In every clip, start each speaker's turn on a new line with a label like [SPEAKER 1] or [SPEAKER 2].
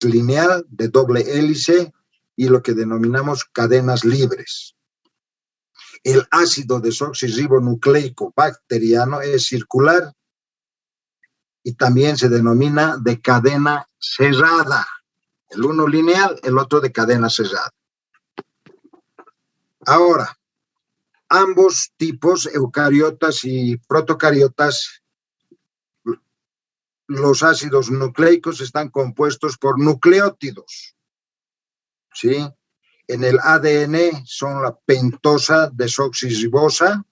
[SPEAKER 1] lineal de doble hélice y lo que denominamos cadenas libres. El ácido desoxirribonucleico bacteriano es circular y también se denomina de cadena cerrada. El uno lineal, el otro de cadena cerrada. Ahora, ambos tipos, eucariotas y protocariotas, los ácidos nucleicos están compuestos por nucleótidos, ¿sí? En el ADN son la pentosa desoxirribosa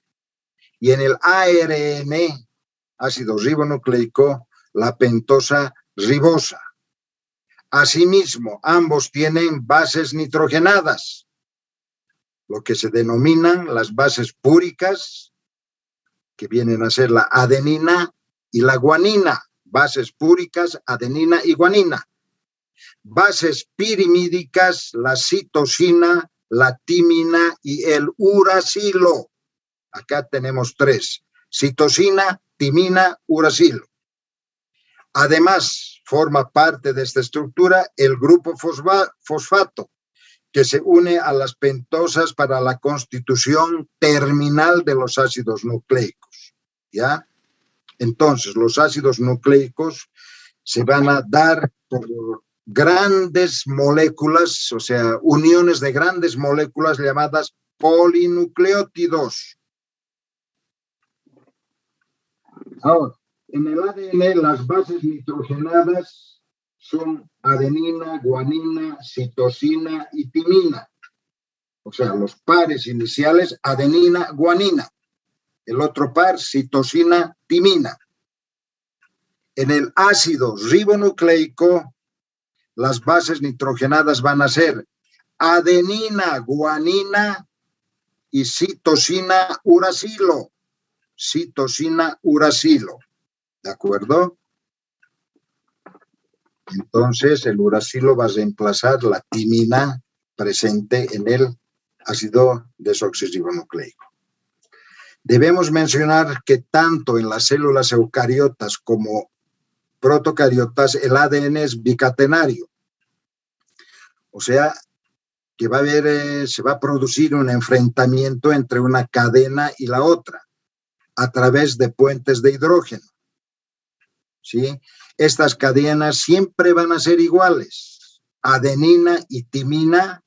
[SPEAKER 1] y en el ARN, ácido ribonucleico, la pentosa ribosa. Asimismo, ambos tienen bases nitrogenadas, lo que se denominan las bases púricas, que vienen a ser la adenina y la guanina. Bases púricas, adenina y guanina. Bases pirimídicas, la citosina, la timina y el uracilo. Acá tenemos tres: citosina, timina, uracilo. Además, forma parte de esta estructura el grupo fosfato, que se une a las pentosas para la constitución terminal de los ácidos nucleicos, ¿ya? Entonces, los ácidos nucleicos se van a dar por grandes moléculas, o sea, uniones de grandes moléculas llamadas polinucleótidos. Ahora, en el ADN las bases nitrogenadas son adenina, guanina, citosina y timina. O sea, los pares iniciales, adenina, guanina. El otro par, citosina, timina. En el ácido ribonucleico, las bases nitrogenadas van a ser adenina, guanina y citosina, uracilo. Citosina, uracilo. ¿De acuerdo? Entonces, el uracilo va a reemplazar la timina presente en el ácido desoxirribonucleico. Debemos mencionar que tanto en las células eucariotas como protocariotas el ADN es bicatenario. O sea, que va a haber, se va a producir un enfrentamiento entre una cadena y la otra a través de puentes de hidrógeno, ¿sí? Estas cadenas siempre van a ser iguales: adenina y timina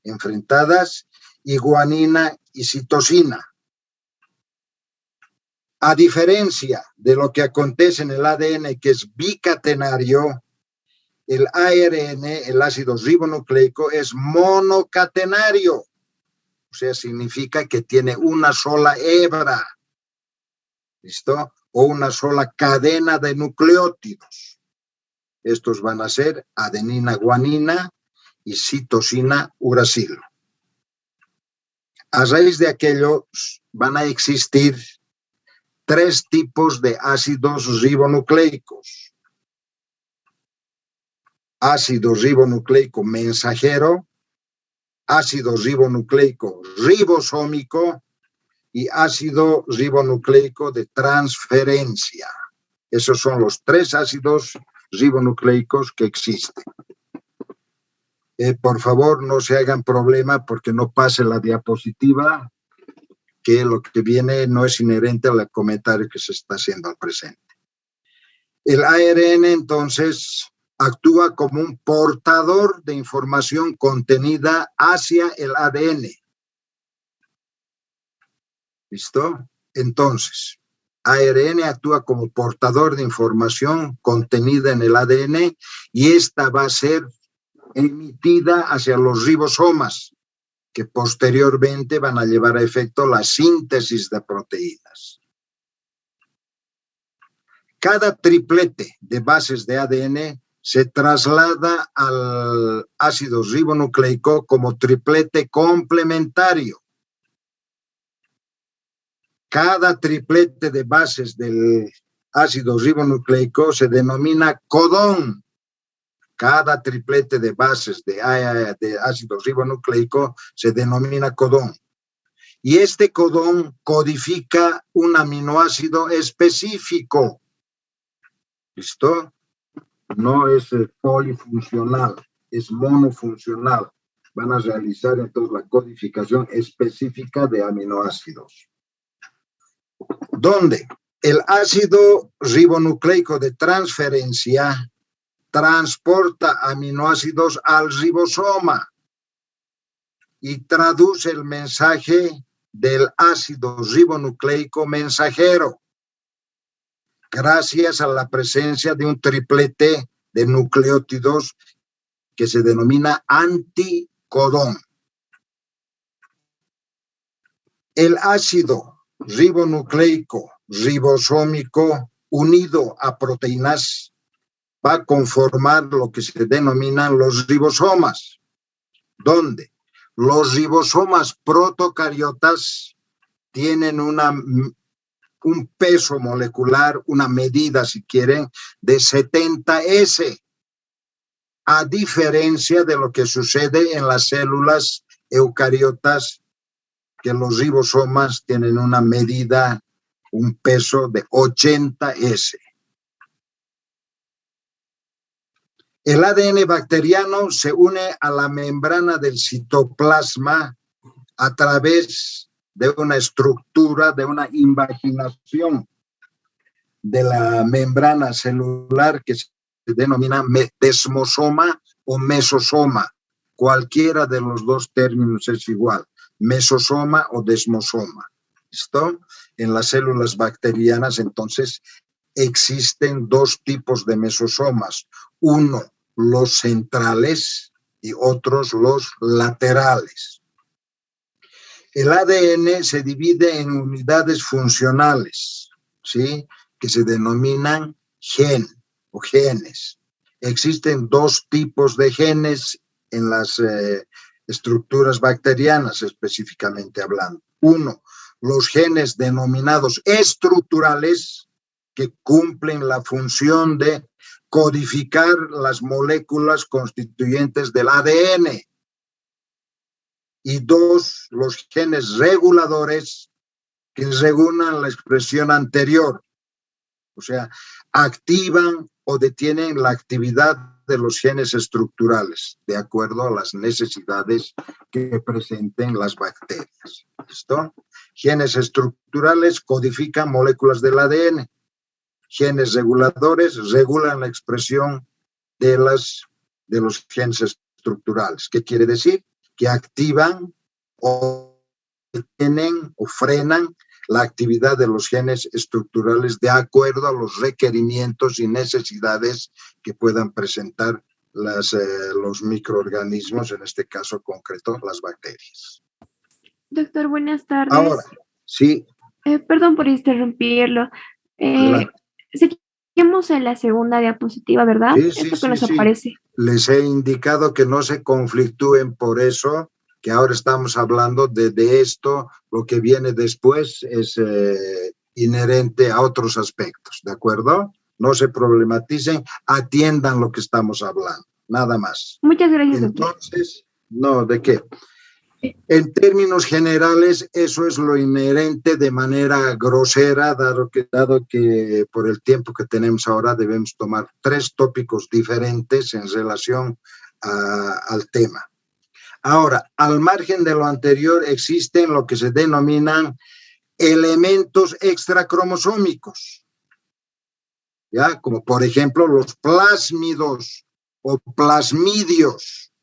[SPEAKER 1] enfrentadas y guanina y citosina. A diferencia de lo que acontece en el ADN, que es bicatenario, el ARN, el ácido ribonucleico, es monocatenario. O sea, significa que tiene una sola hebra, ¿listo? O una sola cadena de nucleótidos. Estos van a ser adenina, guanina y citosina, uracilo. A raíz de aquello van a existir tres tipos de ácidos ribonucleicos: ácido ribonucleico mensajero, ácido ribonucleico ribosómico y ácido ribonucleico de transferencia. Esos son los tres ácidos ribonucleicos que existen. Por favor, no se hagan problema porque no pase la diapositiva, que lo que viene no es inherente al comentario que se está haciendo al presente. El ARN, entonces, actúa como un portador de información contenida hacia el ADN. ¿Listo? Entonces, ARN actúa como portador de información contenida en el ADN y esta va a ser emitida hacia los ribosomas, que posteriormente van a llevar a efecto la síntesis de proteínas. Cada triplete de bases de ADN se traslada al ácido ribonucleico como triplete complementario. Cada triplete de bases del ácido ribonucleico se denomina codón. Cada triplete de bases de ácido ribonucleico se denomina codón. Y este codón codifica un aminoácido específico. ¿Listo? no es polifuncional, es monofuncional. Van a realizar entonces la codificación específica de aminoácidos. ¿Dónde? El ácido ribonucleico de transferencia transporta aminoácidos al ribosoma y traduce el mensaje del ácido ribonucleico mensajero, gracias a la presencia de un triplete de nucleótidos que se denomina anticodón. El ácido ribonucleico ribosómico unido a proteínas va a conformar lo que se denominan los ribosomas, donde los ribosomas protocariotas tienen un peso molecular, una medida, si quieren, de 70S, a diferencia de lo que sucede en las células eucariotas, que los ribosomas tienen una medida, un peso de 80S. El ADN bacteriano se une a la membrana del citoplasma a través de una estructura, de una invaginación de la membrana celular que se denomina desmosoma o mesosoma. Cualquiera de los dos términos es igual, mesosoma o desmosoma. ¿Listo? En las células bacterianas, entonces, existen dos tipos de mesosomas. Uno, los centrales, y otros, los laterales. El ADN se divide en unidades funcionales, ¿sí?, que se denominan gen o genes. Existen dos tipos de genes en las estructuras bacterianas, específicamente hablando. Uno, los genes denominados estructurales, que cumplen la función de codificar las moléculas constituyentes del ADN. Y dos, los genes reguladores, que regulan la expresión anterior, o sea, activan o detienen la actividad de los genes estructurales, de acuerdo a las necesidades que presenten las bacterias. ¿Listo? Genes estructurales codifican moléculas del ADN. Genes reguladores regulan la expresión de los genes estructurales. ¿Qué quiere decir? Que activan o detienen o frenan la actividad de los genes estructurales de acuerdo a los requerimientos y necesidades que puedan presentar los microorganismos, en este caso concreto, las bacterias.
[SPEAKER 2] Doctor, buenas tardes.
[SPEAKER 1] Ahora, sí.
[SPEAKER 2] Perdón por interrumpirlo. Seguimos en la segunda diapositiva, ¿verdad?
[SPEAKER 1] Sí,
[SPEAKER 2] Esto que nos aparece.
[SPEAKER 1] Les he indicado que no se conflictúen por eso, que ahora estamos hablando de esto, lo que viene después es inherente a otros aspectos, ¿de acuerdo? No se problematicen, atiendan lo que estamos hablando, nada más.
[SPEAKER 2] Muchas gracias,
[SPEAKER 1] Entonces, no, ¿de qué? En términos generales, eso es lo inherente de manera grosera, dado que por el tiempo que tenemos ahora debemos tomar 3 tópicos diferentes en relación al tema. Ahora, al margen de lo anterior, existen lo que se denominan elementos extracromosómicos, ¿ya? Como por ejemplo los plásmidos o plasmidios,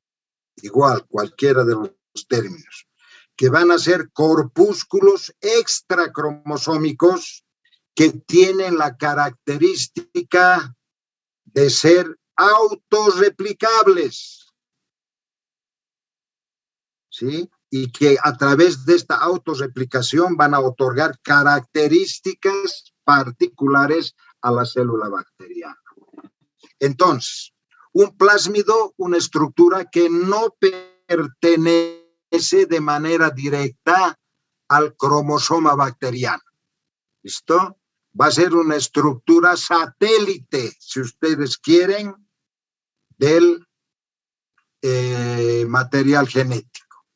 [SPEAKER 1] igual, cualquiera de los términos, que van a ser corpúsculos extracromosómicos que tienen la característica de ser autorreplicables, ¿sí? Y que a través de esta autorreplicación van a otorgar características particulares a la célula bacteriana. Entonces, un plásmido, una estructura que no pertenece de manera directa al cromosoma bacteriano. ¿Listo? Va a ser una estructura satélite, si ustedes quieren, del material genético.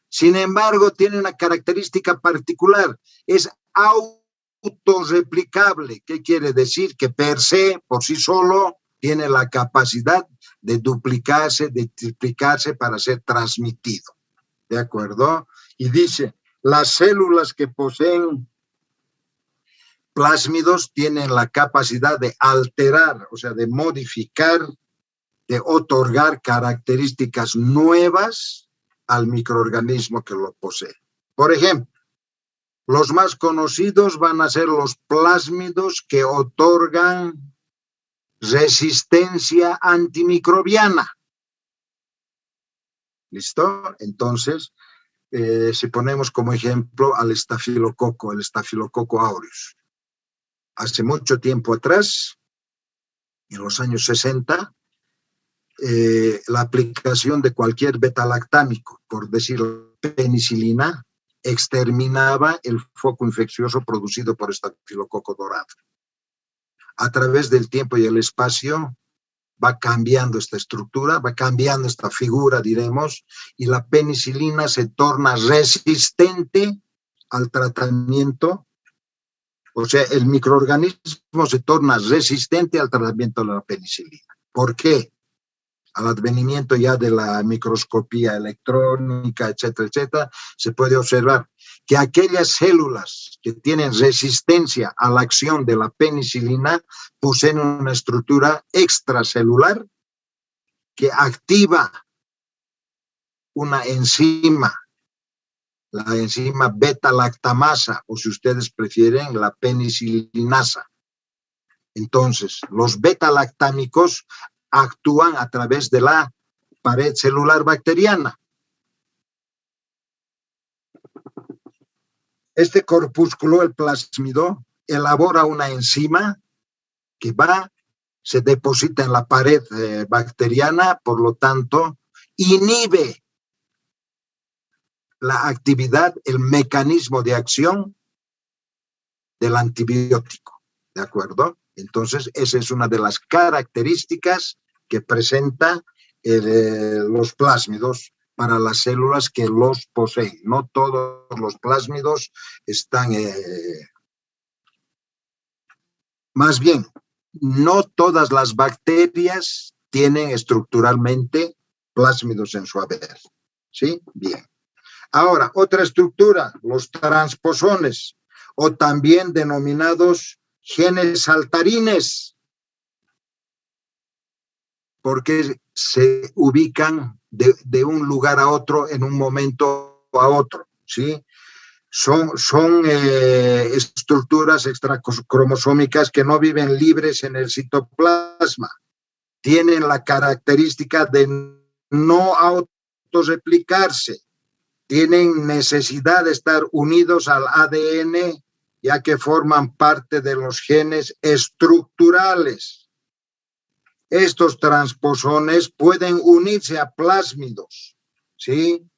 [SPEAKER 1] Sin embargo, tiene una característica particular, es autorreplicable. ¿Qué quiere decir? Que per se, por sí solo, tiene la capacidad de duplicarse, de triplicarse para ser transmitido. ¿De acuerdo? Y dice, las células que poseen plásmidos tienen la capacidad de alterar, o sea, de modificar, de otorgar características nuevas al microorganismo que lo posee. Por ejemplo, los más conocidos van a ser los plásmidos que otorgan resistencia antimicrobiana. ¿Listo? Entonces, si ponemos como ejemplo al estafilococo, el estafilococo aureus. Hace mucho tiempo atrás, en los años 60, la aplicación de cualquier betalactámico, por decir penicilina, exterminaba el foco infeccioso producido por estafilococo dorado. A través del tiempo y el espacio va cambiando esta estructura, va cambiando esta figura, diremos, y la penicilina se torna resistente al tratamiento. O sea, el microorganismo se torna resistente al tratamiento de la penicilina. ¿Por qué? Al advenimiento ya de la microscopía electrónica, etcétera, etcétera, se puede observar que aquellas células que tienen resistencia a la acción de la penicilina poseen una estructura extracelular que activa una enzima, la enzima beta-lactamasa, o si ustedes prefieren, la penicilinasa. Entonces, los beta-lactámicos actúan a través de la pared celular bacteriana. Este corpúsculo, el plásmido, elabora una enzima que se deposita en la pared bacteriana, por lo tanto, inhibe la actividad, el mecanismo de acción del antibiótico, ¿de acuerdo? Entonces, esa es una de las características que presenta los plásmidos para las células que los poseen. No todos los plásmidos están, más bien, no todas las bacterias tienen estructuralmente plásmidos en su haber. ¿Sí? Bien. Ahora, otra estructura, los transposones, o también denominados genes saltarines, porque se ubican de un lugar a otro en un momento a otro, ¿sí? Son estructuras extracromosómicas que no viven libres en el citoplasma. Tienen la característica de no autorreplicarse. Tienen necesidad de estar unidos al ADN, ya que forman parte de los genes estructurales. Estos transposones pueden unirse a plásmidos, ¿sí?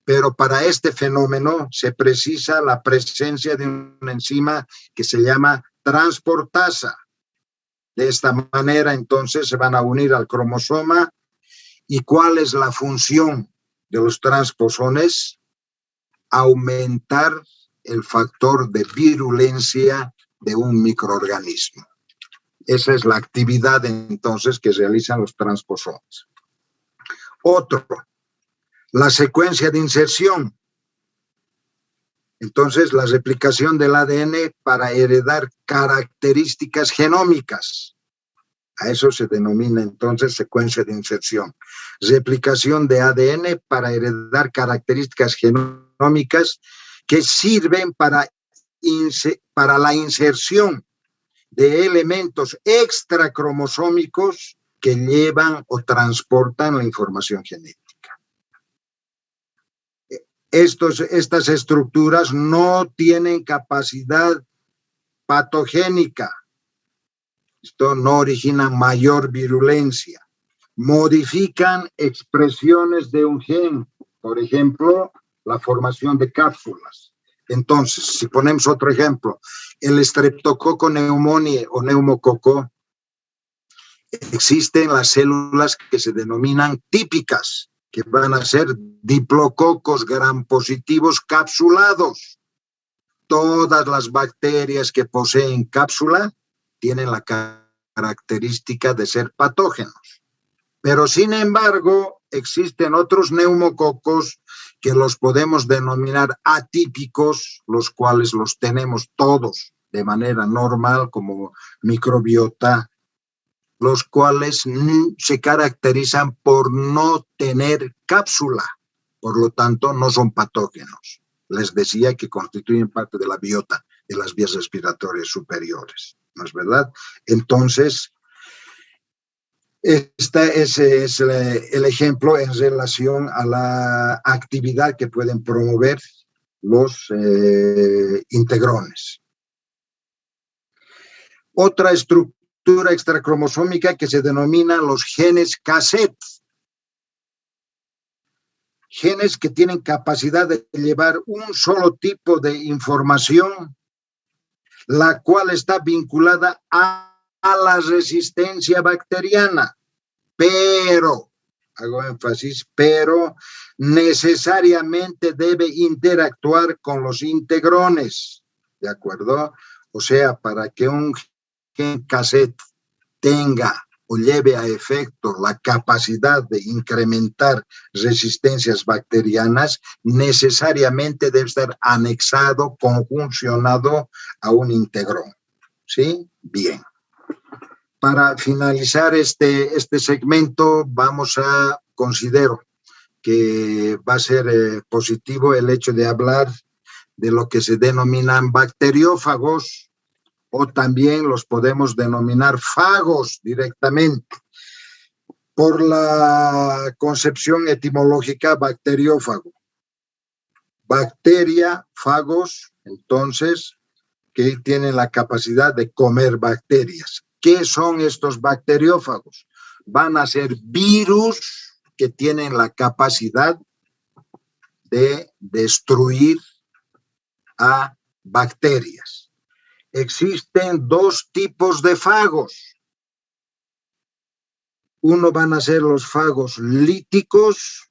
[SPEAKER 1] Pero para este fenómeno se precisa la presencia de una enzima que se llama transportasa. De esta manera, entonces, se van a unir al cromosoma. ¿Y cuál es la función de los transposones? Aumentar el factor de virulencia de un microorganismo. Esa es la actividad, entonces, que realizan los transposones. Otro, la secuencia de inserción. Entonces, la replicación del ADN para heredar características genómicas. A eso se denomina, entonces, secuencia de inserción. Replicación de ADN para heredar características genómicas que sirven para la inserción de elementos extracromosómicos que llevan o transportan la información genética. Estas estructuras no tienen capacidad patogénica. Esto no origina mayor virulencia. Modifican expresiones de un gen, por ejemplo, la formación de cápsulas. Entonces, si ponemos otro ejemplo, el Streptococcus pneumoniae o neumococo, existen las células que se denominan típicas, que van a ser diplococos gram positivos capsulados. Todas las bacterias que poseen cápsula tienen la característica de ser patógenos. Pero sin embargo, existen otros neumococos que los podemos denominar atípicos, los cuales los tenemos todos de manera normal como microbiota, los cuales se caracterizan por no tener cápsula, por lo tanto no son patógenos. Les decía que constituyen parte de la biota de las vías respiratorias superiores, ¿no es verdad? Entonces, ese es el ejemplo en relación a la actividad que pueden promover los integrones. Otra estructura extracromosómica que se denomina los genes cassette. Genes que tienen capacidad de llevar un solo tipo de información, la cual está vinculada a la resistencia bacteriana, pero, hago énfasis, pero necesariamente debe interactuar con los integrones, ¿de acuerdo? O sea, para que un gen cassette tenga o lleve a efecto la capacidad de incrementar resistencias bacterianas, necesariamente debe estar anexado, conjuncionado a un integrón. ¿Sí? Bien. Para finalizar este segmento, considero que va a ser positivo el hecho de hablar de lo que se denominan bacteriófagos, o también los podemos denominar fagos directamente, por la concepción etimológica bacteriófago. Bacteria, fagos, entonces, que tienen la capacidad de comer bacterias. ¿Qué son estos bacteriófagos? Van a ser virus que tienen la capacidad de destruir a bacterias. Existen dos tipos de fagos. Uno van a ser los fagos líticos,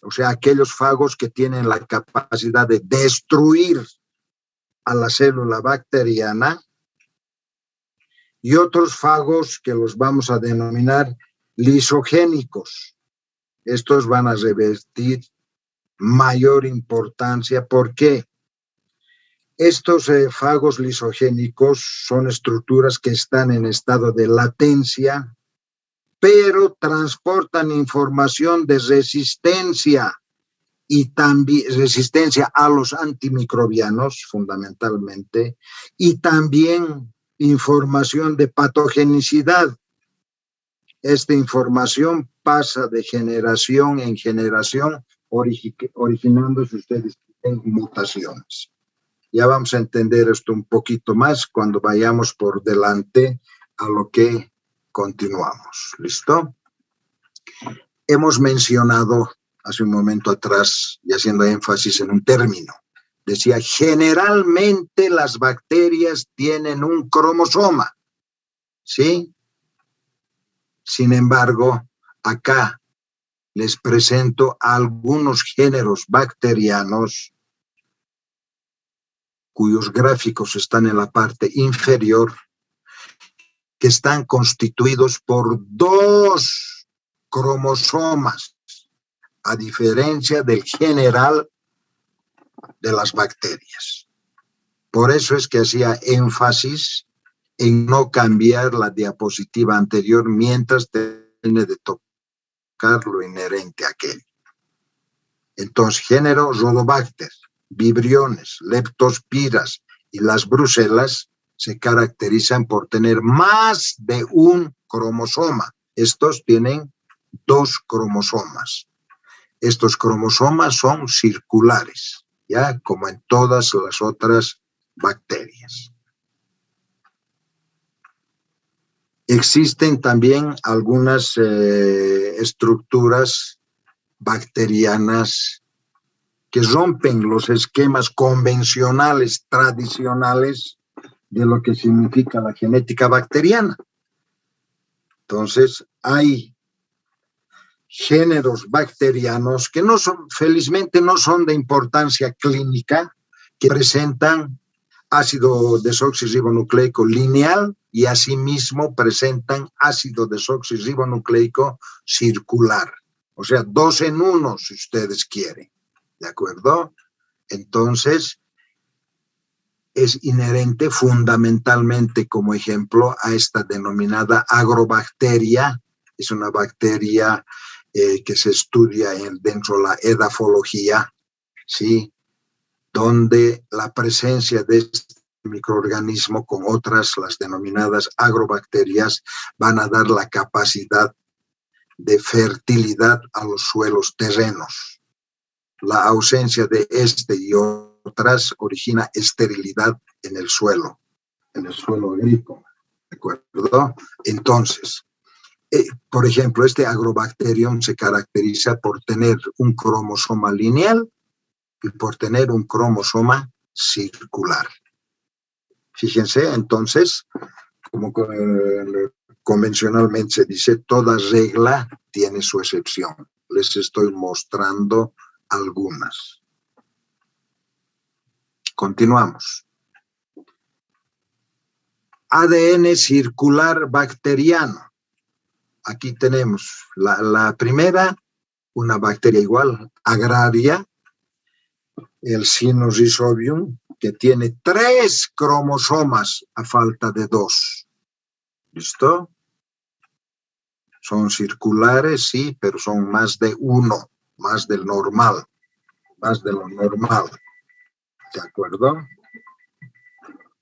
[SPEAKER 1] o sea, aquellos fagos que tienen la capacidad de destruir a la célula bacteriana, y otros fagos que los vamos a denominar lisogénicos. Estos van a revestir mayor importancia. ¿Por qué? Estos fagos lisogénicos son estructuras que están en estado de latencia, pero transportan información de resistencia y también resistencia a los antimicrobianos, fundamentalmente, y también información de patogenicidad. Esta información pasa de generación en generación, originándose ustedes en mutaciones. Ya vamos a entender esto un poquito más cuando vayamos por delante a lo que continuamos. ¿Listo? Hemos mencionado hace un momento atrás, y haciendo énfasis en un término, decía, generalmente las bacterias tienen un cromosoma, ¿sí? Sin embargo, acá les presento algunos géneros bacterianos cuyos gráficos están en la parte inferior, que están constituidos por dos cromosomas, a diferencia del general de las bacterias. Por eso es que hacía énfasis en no cambiar la diapositiva anterior mientras termine de tocar lo inherente a aquel. Entonces, género Rhodobacter, vibriones, leptospiras y las bruselas se caracterizan por tener más de un cromosoma. Estos tienen dos cromosomas. Estos cromosomas son circulares, ya como en todas las otras bacterias. Existen también algunas estructuras bacterianas que rompen los esquemas convencionales, tradicionales, de lo que significa la genética bacteriana. Entonces, hay géneros bacterianos que felizmente no son de importancia clínica, que presentan ácido desoxirribonucleico lineal y asimismo presentan ácido desoxirribonucleico circular. O sea, 2 en 1 si ustedes quieren. ¿De acuerdo? Entonces, es inherente fundamentalmente como ejemplo a esta denominada agrobacteria. Es una bacteria que se estudia dentro de la edafología, ¿sí? Donde la presencia de este microorganismo con otras, las denominadas agrobacterias, van a dar la capacidad de fertilidad a los suelos terrenos. La ausencia de este y otras origina esterilidad en el suelo agrícola, ¿de acuerdo? Entonces, por ejemplo, este agrobacterium se caracteriza por tener un cromosoma lineal y por tener un cromosoma circular. Fíjense, entonces, como convencionalmente se dice, toda regla tiene su excepción. Les estoy mostrando algunas. Continuamos. ADN circular bacteriano. Aquí tenemos la primera, una bacteria igual, agraria, el Sinorhizobium, que tiene 3 cromosomas a falta de 2. ¿Listo? Son circulares, sí, pero son más de 1, más del normal, más de lo normal. ¿De acuerdo?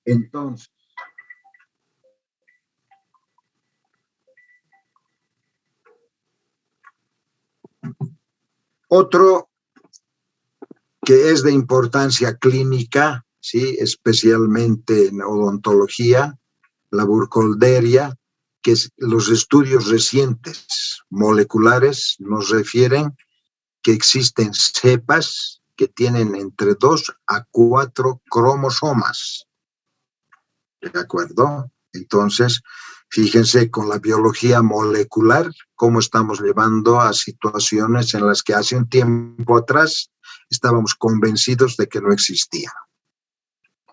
[SPEAKER 1] Entonces, otro que es de importancia clínica, ¿sí? Especialmente en odontología, la Burkholderia, que los estudios recientes moleculares nos refieren que existen cepas que tienen entre 2 a 4 cromosomas. ¿De acuerdo? Entonces, fíjense con la biología molecular cómo estamos llevando a situaciones en las que hace un tiempo atrás estábamos convencidos de que no existían.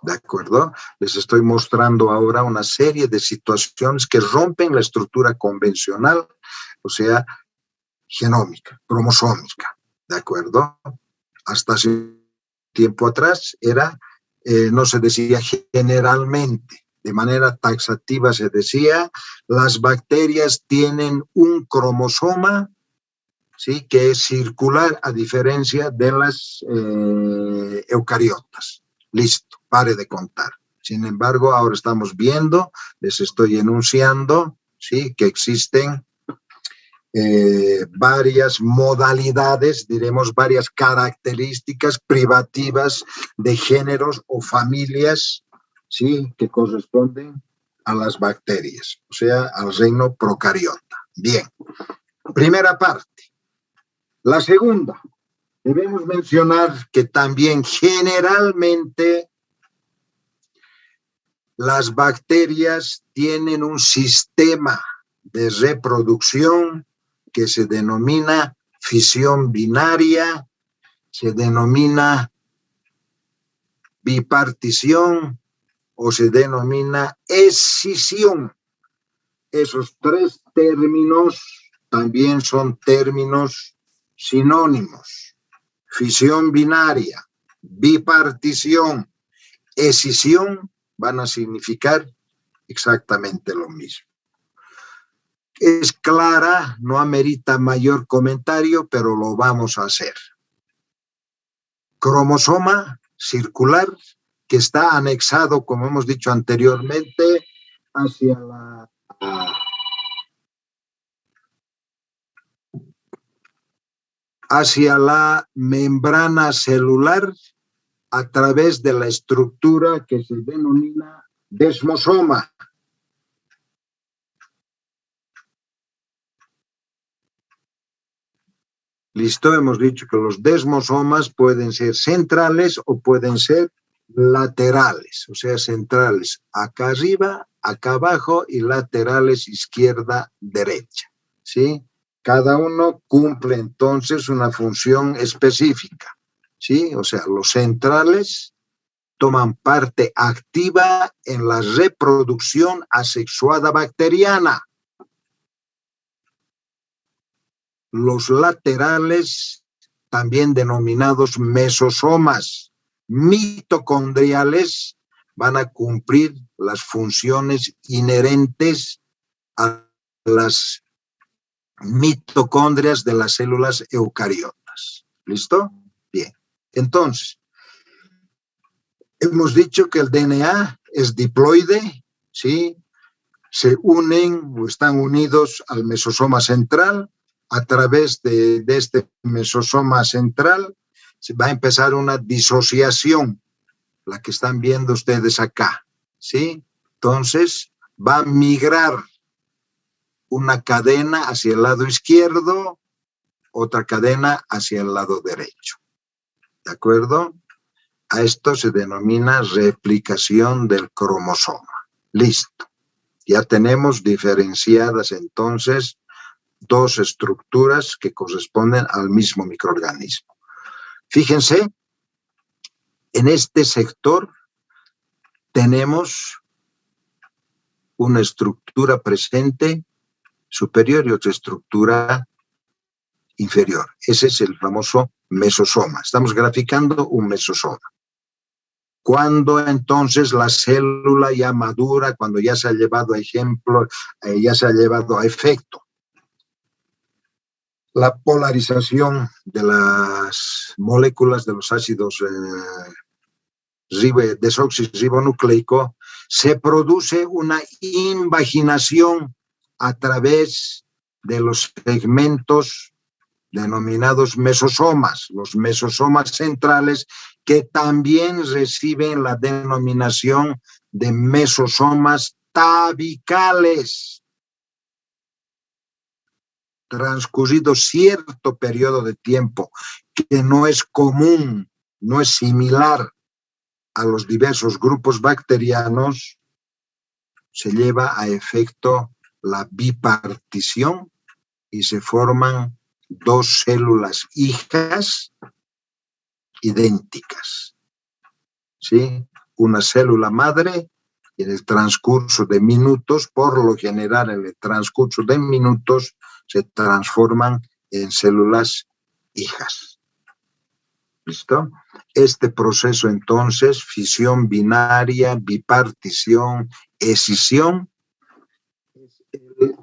[SPEAKER 1] ¿De acuerdo? Les estoy mostrando ahora una serie de situaciones que rompen la estructura convencional, o sea, genómica, cromosómica. ¿De acuerdo? Hasta hace un tiempo atrás no se decía generalmente, de manera taxativa se decía, las bacterias tienen un cromosoma, ¿sí? Que es circular a diferencia de las eucariotas. Listo, pare de contar. Sin embargo, ahora estamos viendo, les estoy enunciando, ¿sí? Que existen varias modalidades, diremos varias características privativas de géneros o familias, ¿sí? Que corresponden a las bacterias, o sea, al reino procariota. Bien, primera parte. La segunda, debemos mencionar que también generalmente las bacterias tienen un sistema de reproducción que se denomina fisión binaria, se denomina bipartición o se denomina escisión. Esos 3 términos también son términos sinónimos. Fisión binaria, bipartición, escisión van a significar exactamente lo mismo. Es clara, no amerita mayor comentario, pero lo vamos a hacer. Cromosoma circular que está anexado, como hemos dicho anteriormente, hacia la membrana celular a través de la estructura que se denomina desmosoma. Listo, hemos dicho que los desmosomas pueden ser centrales o pueden ser laterales, o sea, centrales acá arriba, acá abajo y laterales izquierda, derecha, ¿sí? Cada uno cumple entonces una función específica, ¿sí? O sea, los centrales toman parte activa en la reproducción asexuada bacteriana. Los laterales, también denominados mesosomas mitocondriales, van a cumplir las funciones inherentes a las mitocondrias de las células eucariotas. ¿Listo? Bien. Entonces, hemos dicho que el DNA es diploide, ¿sí? Se unen o están unidos al mesosoma central. A través de este mesosoma central se va a empezar una disociación, la que están viendo ustedes acá, ¿sí? Entonces, va a migrar una cadena hacia el lado izquierdo, otra cadena hacia el lado derecho. ¿De acuerdo? A esto se denomina replicación del cromosoma. Listo. Ya tenemos diferenciadas entonces dos estructuras que corresponden al mismo microorganismo. Fíjense, en este sector tenemos una estructura presente superior y otra estructura inferior. Ese es el famoso mesosoma. Estamos graficando un mesosoma. Cuando entonces la célula ya madura, cuando ya se ha llevado a ejemplo, ya se ha llevado a efecto la polarización de las moléculas de los ácidos desoxirribonucleico, se produce una invaginación a través de los segmentos denominados mesosomas, los mesosomas centrales, que también reciben la denominación de mesosomas tabicales. Transcurrido cierto periodo de tiempo que no es común, no es similar a los diversos grupos bacterianos, se lleva a efecto la bipartición y se forman dos células hijas idénticas, ¿sí? Una célula madre, y en el transcurso de minutos, por lo general en el transcurso de minutos, se transforman en células hijas. ¿Listo? Este proceso entonces, fisión binaria, bipartición, escisión, es el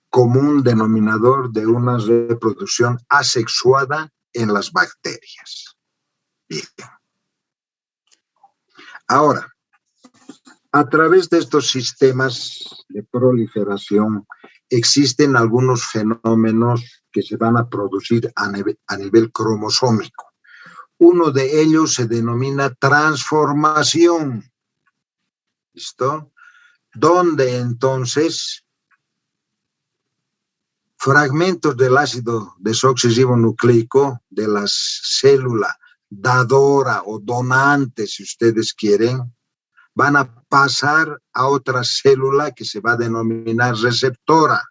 [SPEAKER 1] común denominador de una reproducción asexuada en las bacterias. Bien. Ahora, a través de estos sistemas de proliferación existen algunos fenómenos que se van a producir a nivel cromosómico. Uno de ellos se denomina transformación. ¿Listo? Donde entonces fragmentos del ácido desoxirribonucleico de la célula dadora o donante, si ustedes quieren, van a pasar a otra célula que se va a denominar receptora.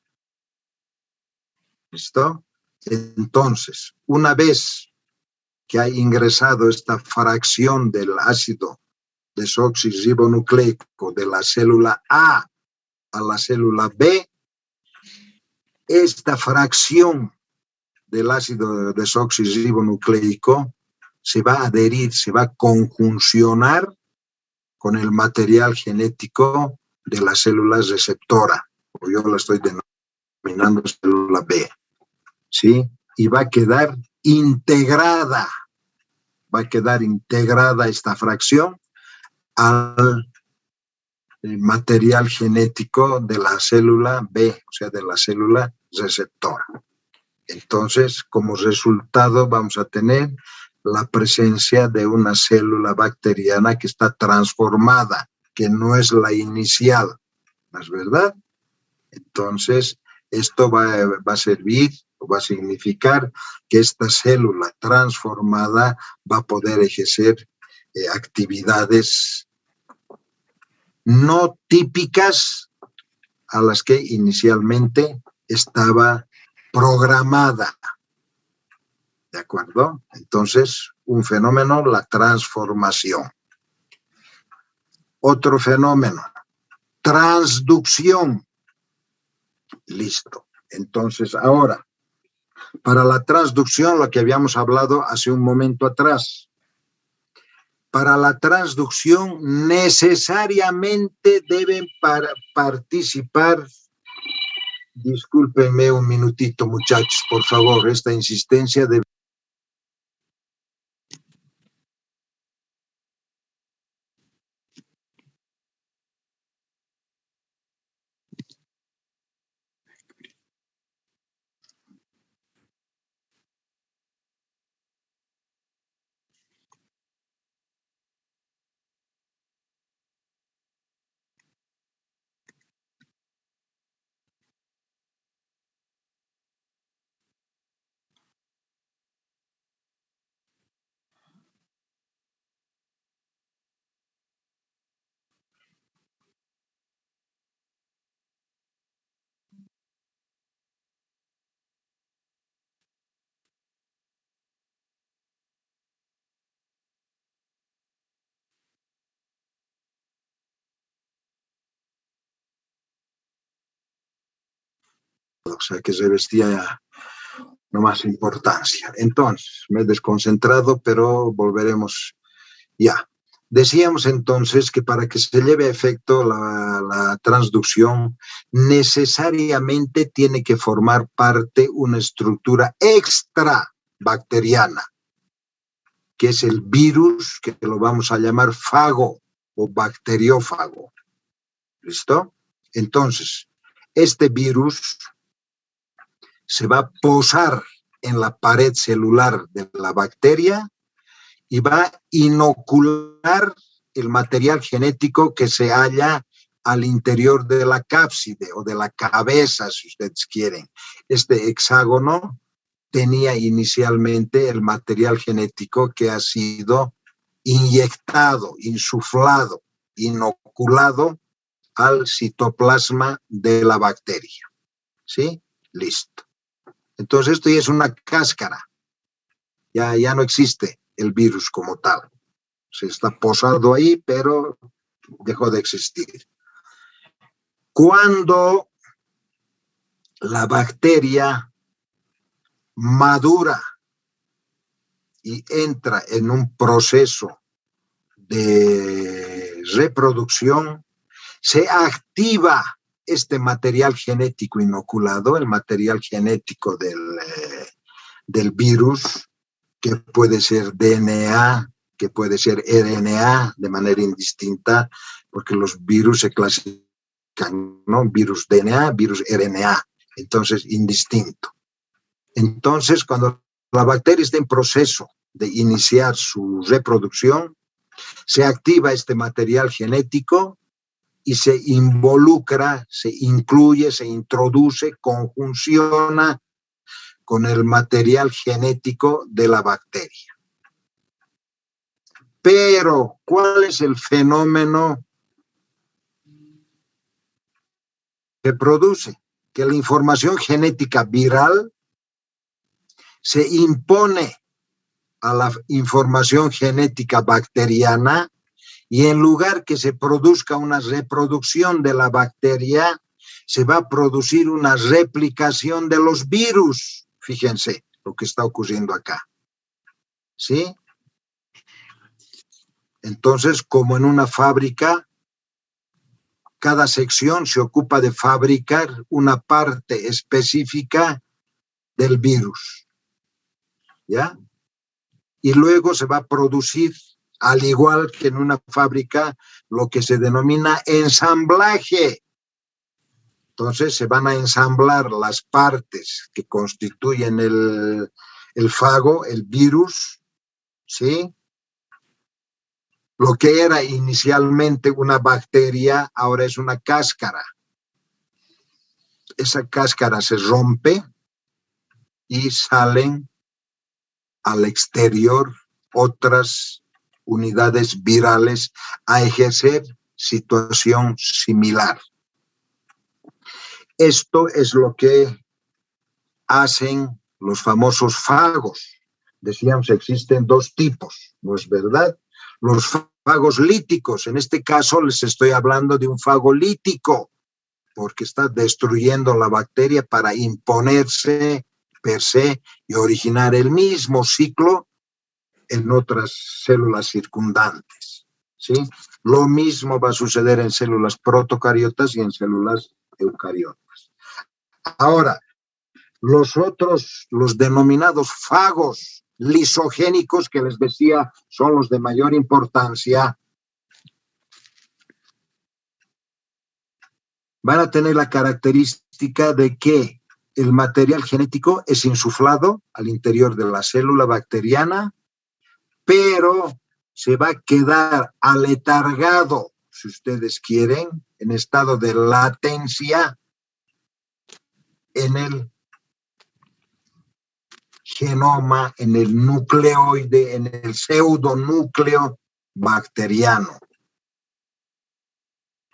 [SPEAKER 1] ¿Listo? Entonces, una vez que ha ingresado esta fracción del ácido desoxirribonucleico de la célula A a la célula B, esta fracción del ácido desoxirribonucleico se va a adherir, se va a conjuncionar con el material genético de la célula receptora, o yo la estoy denominando célula B, ¿sí? Y va a quedar integrada esta fracción al material genético de la célula B, o sea, de la célula receptora. Entonces, como resultado, vamos a tener la presencia de una célula bacteriana que está transformada, que no es la inicial, ¿no es verdad? Entonces, esto va a servir o va a significar que esta célula transformada va a poder ejercer actividades no típicas a las que inicialmente estaba programada. ¿De acuerdo? Entonces, un fenómeno, la transformación. Otro fenómeno, transducción. Listo. Entonces, ahora, para la transducción, lo que habíamos hablado hace un momento atrás, para la transducción necesariamente deben participar. Discúlpenme un minutito, muchachos, por favor, esta insistencia de... O sea, que revestía no más importancia. Entonces, me he desconcentrado, pero volveremos ya. Decíamos entonces que para que se lleve a efecto la transducción, necesariamente tiene que formar parte una estructura extrabacteriana, que es el virus, que lo vamos a llamar fago o bacteriófago. ¿Listo? Entonces, este virus se va a posar en la pared celular de la bacteria y va a inocular el material genético que se halla al interior de la cápside o de la cabeza, si ustedes quieren. Este hexágono tenía inicialmente el material genético que ha sido inyectado, insuflado, inoculado al citoplasma de la bacteria. ¿Sí? Listo. Entonces esto ya es una cáscara. Ya no existe el virus como tal. Se está posado ahí, pero dejó de existir. Cuando la bacteria madura y entra en un proceso de reproducción, se activa este material genético inoculado, el material genético del virus, que puede ser DNA, que puede ser RNA de manera indistinta, porque los virus se clasifican, ¿no? Virus DNA, virus RNA, entonces indistinto. Entonces, cuando la bacteria está en proceso de iniciar su reproducción, se activa este material genético y se involucra, se incluye, se introduce, conjunciona con el material genético de la bacteria. Pero, ¿cuál es el fenómeno que produce? Que la información genética viral se impone a la información genética bacteriana y en lugar que se produzca una reproducción de la bacteria, se va a producir una replicación de los virus. Fíjense lo que está ocurriendo acá. ¿Sí? Entonces, como en una fábrica, cada sección se ocupa de fabricar una parte específica del virus. ¿Ya? Y luego se va a producir, al igual que en una fábrica, lo que se denomina ensamblaje. Entonces se van a ensamblar las partes que constituyen el fago, el virus, ¿sí? Lo que era inicialmente una bacteria, ahora es una cáscara. Esa cáscara se rompe y salen al exterior otras unidades virales a ejercer situación similar. Esto es lo que hacen los famosos fagos. Decíamos, existen dos tipos, ¿no es verdad? Los fagos líticos. En este caso les estoy hablando de un fago lítico, porque está destruyendo la bacteria para imponerse per se y originar el mismo ciclo en otras células circundantes, ¿sí? Lo mismo va a suceder en células protocariotas y en células eucariotas. Ahora, los denominados fagos lisogénicos que les decía son los de mayor importancia, van a tener la característica de que el material genético es insuflado al interior de la célula bacteriana, pero se va a quedar aletargado, si ustedes quieren, en estado de latencia en el genoma, en el nucleoide, en el pseudonúcleo bacteriano.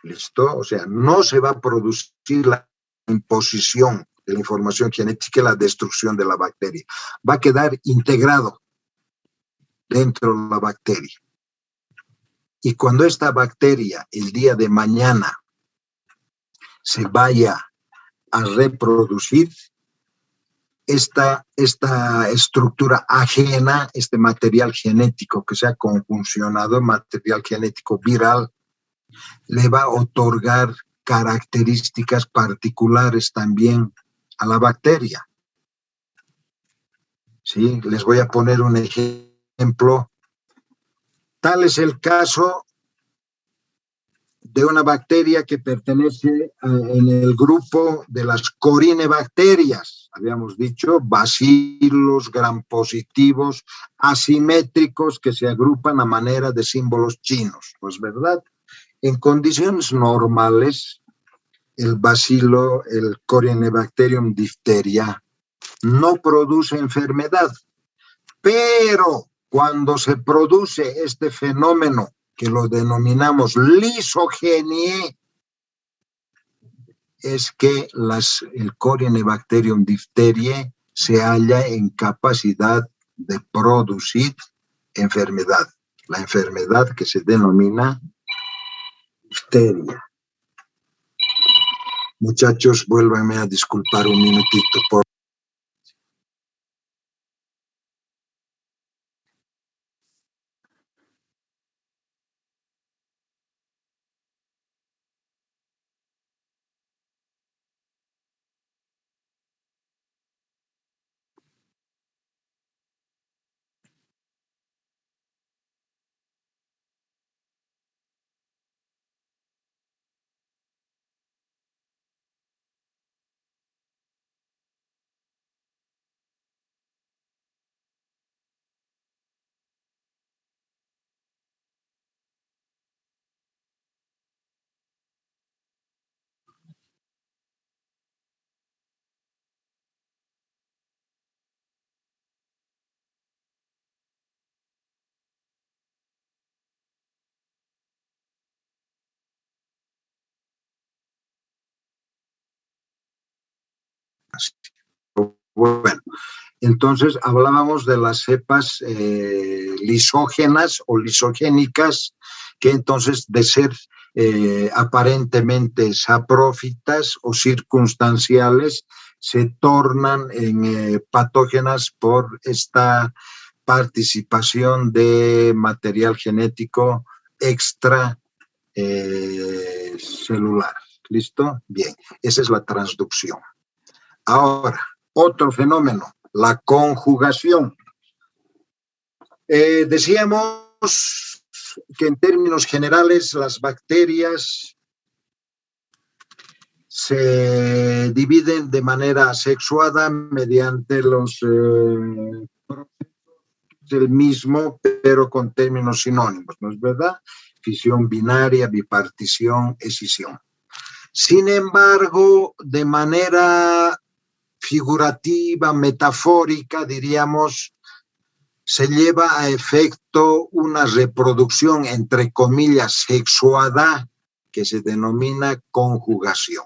[SPEAKER 1] ¿Listo? O sea, no se va a producir la imposición de la información genética y la destrucción de la bacteria. Va a quedar integrado dentro de la bacteria. Y cuando esta bacteria el día de mañana se vaya a reproducir, esta estructura ajena, este material genético que se ha conjuncionado, material genético viral, le va a otorgar características particulares también a la bacteria. ¿Sí? Les voy a poner un ejemplo. Tal es el caso de una bacteria que pertenece en el grupo de las corinebacterias. Habíamos dicho bacilos gram-positivos asimétricos que se agrupan a manera de símbolos chinos. Pues, ¿verdad? En condiciones normales, el bacilo, el Corynebacterium diphtheria, no produce enfermedad, pero cuando se produce este fenómeno que lo denominamos lisogenie, es que el Corynebacterium diphtheriae se halla en capacidad de producir enfermedad, la enfermedad que se denomina diphtheria. Muchachos, vuélvanme a disculpar un minutito, por bueno. Entonces, hablábamos de las cepas lisógenas o lisogénicas, que entonces, de ser aparentemente saprófitas o circunstanciales, se tornan en patógenas por esta participación de material genético extra celular. ¿Listo? Bien, esa es la transducción. Ahora, otro fenómeno, la conjugación. Decíamos que en términos generales las bacterias se dividen de manera asexuada mediante los del mismo, pero con términos sinónimos, ¿no es verdad? Fisión binaria, bipartición, escisión. Sin embargo, de manera figurativa, metafórica, diríamos, se lleva a efecto una reproducción, entre comillas, sexuada, que se denomina conjugación.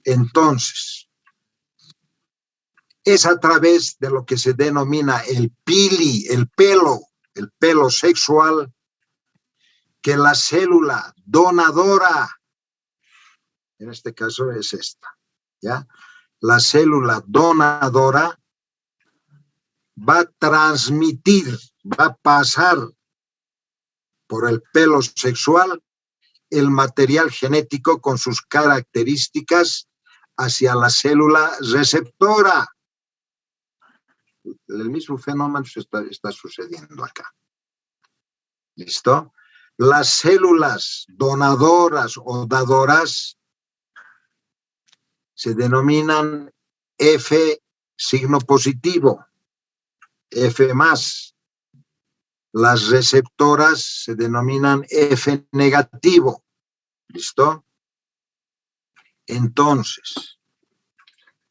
[SPEAKER 1] Entonces, es a través de lo que se denomina el pili, el pelo sexual, que la célula donadora, en este caso es esta, ¿ya? La célula donadora va a transmitir, va a pasar por el pelo sexual el material genético con sus características hacia la célula receptora. El mismo fenómeno está sucediendo acá. ¿Listo? Las células donadoras o dadoras se denominan F signo positivo, F más. Las receptoras se denominan F negativo. ¿Listo? Entonces,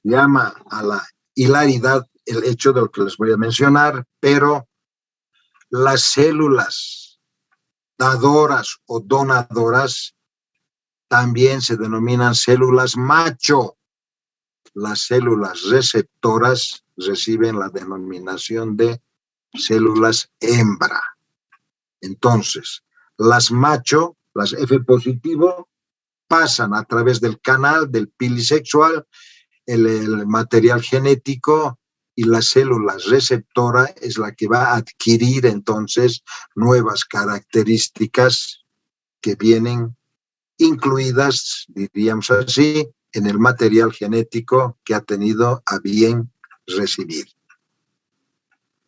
[SPEAKER 1] llama a la hilaridad el hecho de lo que les voy a mencionar, pero las células dadoras o donadoras también se denominan células macho. Las células receptoras reciben la denominación de células hembra. Entonces, las macho, las F positivo, pasan a través del canal del pili sexual el material genético y la célula receptora es la que va a adquirir entonces nuevas características que vienen incluidas, diríamos así, en el material genético que ha tenido a bien recibir.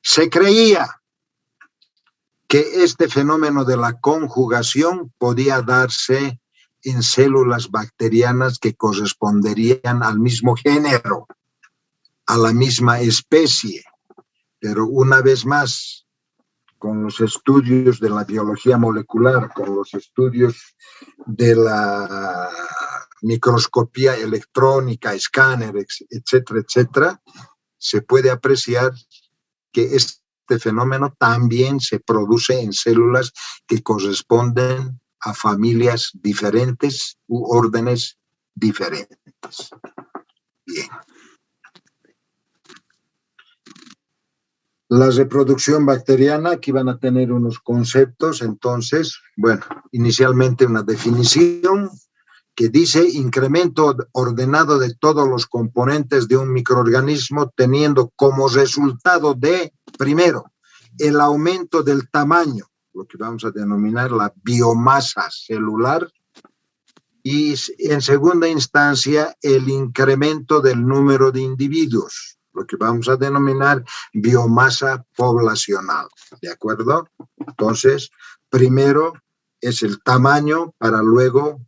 [SPEAKER 1] Se creía que este fenómeno de la conjugación podía darse en células bacterianas que corresponderían al mismo género, a la misma especie. Pero una vez más, con los estudios de la biología molecular, con los estudios de la microscopía electrónica, escáneres, etcétera, etcétera, se puede apreciar que este fenómeno también se produce en células que corresponden a familias diferentes u órdenes diferentes. Bien. La reproducción bacteriana, aquí van a tener unos conceptos, entonces, bueno, inicialmente una definición que dice incremento ordenado de todos los componentes de un microorganismo teniendo como resultado de, primero, el aumento del tamaño, lo que vamos a denominar la biomasa celular, y en segunda instancia el incremento del número de individuos, lo que vamos a denominar biomasa poblacional, ¿de acuerdo? Entonces, primero es el tamaño para luego,